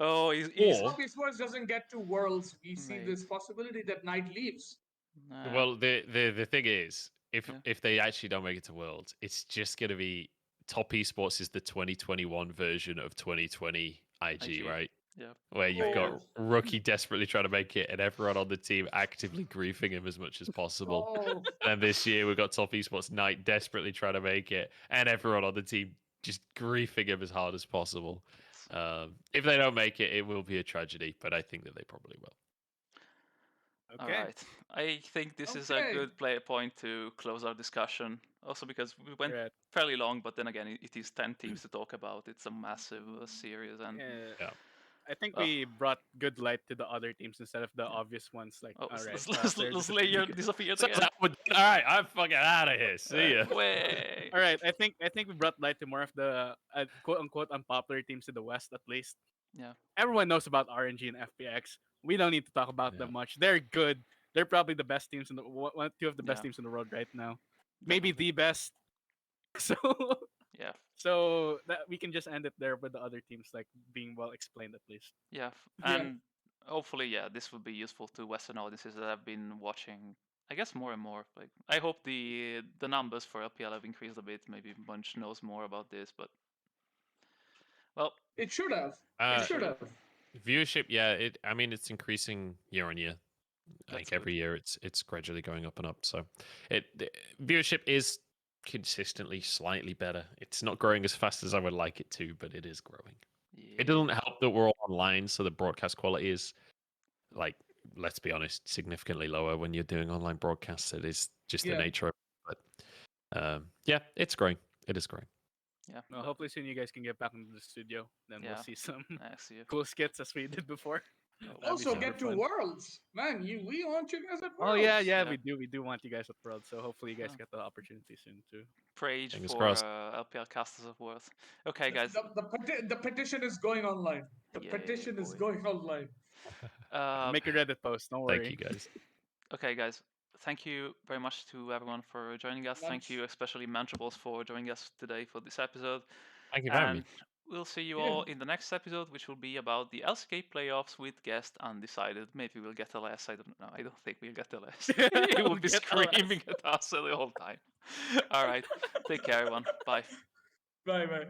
Oh, he's If Or- Top Esports doesn't get to Worlds, we see Mate. this possibility that Knight leaves. Well, the thing is, Yeah. if they actually don't make it to Worlds, it's just going to be Top Esports is the 2021 version of 2020 IG, IG. right? Yeah. Where you've got Oh. Rookie desperately trying to make it and everyone on the team actively griefing him as much as possible. Oh. And this year we've got Top Esports Knight desperately trying to make it and everyone on the team just griefing him as hard as possible. If they don't make it, it will be a tragedy, but I think that they probably will. All Okay. right. I think this is a Okay. good player point to close our discussion. Also because we went Right. fairly long, but then again, it is 10 teams to talk about. It's a massive series, and Yeah. I think Oh. we brought good light to the other teams instead of the obvious ones. Like, oh, all right, Slayer disappeared So again. all right, I'm fucking out of here. See ya. Way. All right, I think we brought light to more of the quote unquote unpopular teams in the West, at least. Yeah. Everyone knows about RNG and FPX. We don't need to talk about them much. They're good. They're probably the best teams in the two of the best Yeah. teams in the world right now. Maybe the best. So Yeah. so that we can just end it there with the other teams like being well explained at least. Yeah. Yeah. And hopefully, yeah, this will be useful to Western audiences that have been watching. I guess more and more. Like, I hope the numbers for LPL have increased a bit. Maybe Bunch knows more about this, but well, It should have. Uh, It should have. Viewership, yeah, I mean it's increasing year on year. Like That's every year it's gradually going up and up. So the viewership is consistently slightly better. It's not growing as fast as I would like it to, but it is growing. It doesn't help that we're all online, so the broadcast quality is like, let's be honest, significantly lower when you're doing online broadcasts. It is just the Yeah. nature of it. But yeah, it's growing. It is growing. Yeah. Well, hopefully soon you guys can get back into the studio. Then Yeah. we'll see some Next year. cool skits as we did before. Oh, That'd be Also, super get to fun. Worlds, man. We want you guys at Oh Worlds. yeah, Yeah. we do want you guys at World. So hopefully you guys Yeah. get the opportunity soon too. Praise Fingers for crossed. LPL casters of worth. Okay, guys. The petition is going online. The Yay, petition is boy. going online. Make a Reddit post. Don't worry. Thank you guys. Okay, guys. Thank you very much to everyone for joining us. Thank Munch. you, especially Munchables, for joining us today for this episode. Thank you for having And me. we'll see you Yeah. all in the next episode, which will be about the LCK playoffs with guest undecided. Maybe we'll get a less. I don't know. I don't think we'll get a less. He will We'll be get a less. screaming at us the whole time. All right. Take care, everyone. Bye. Bye, bye.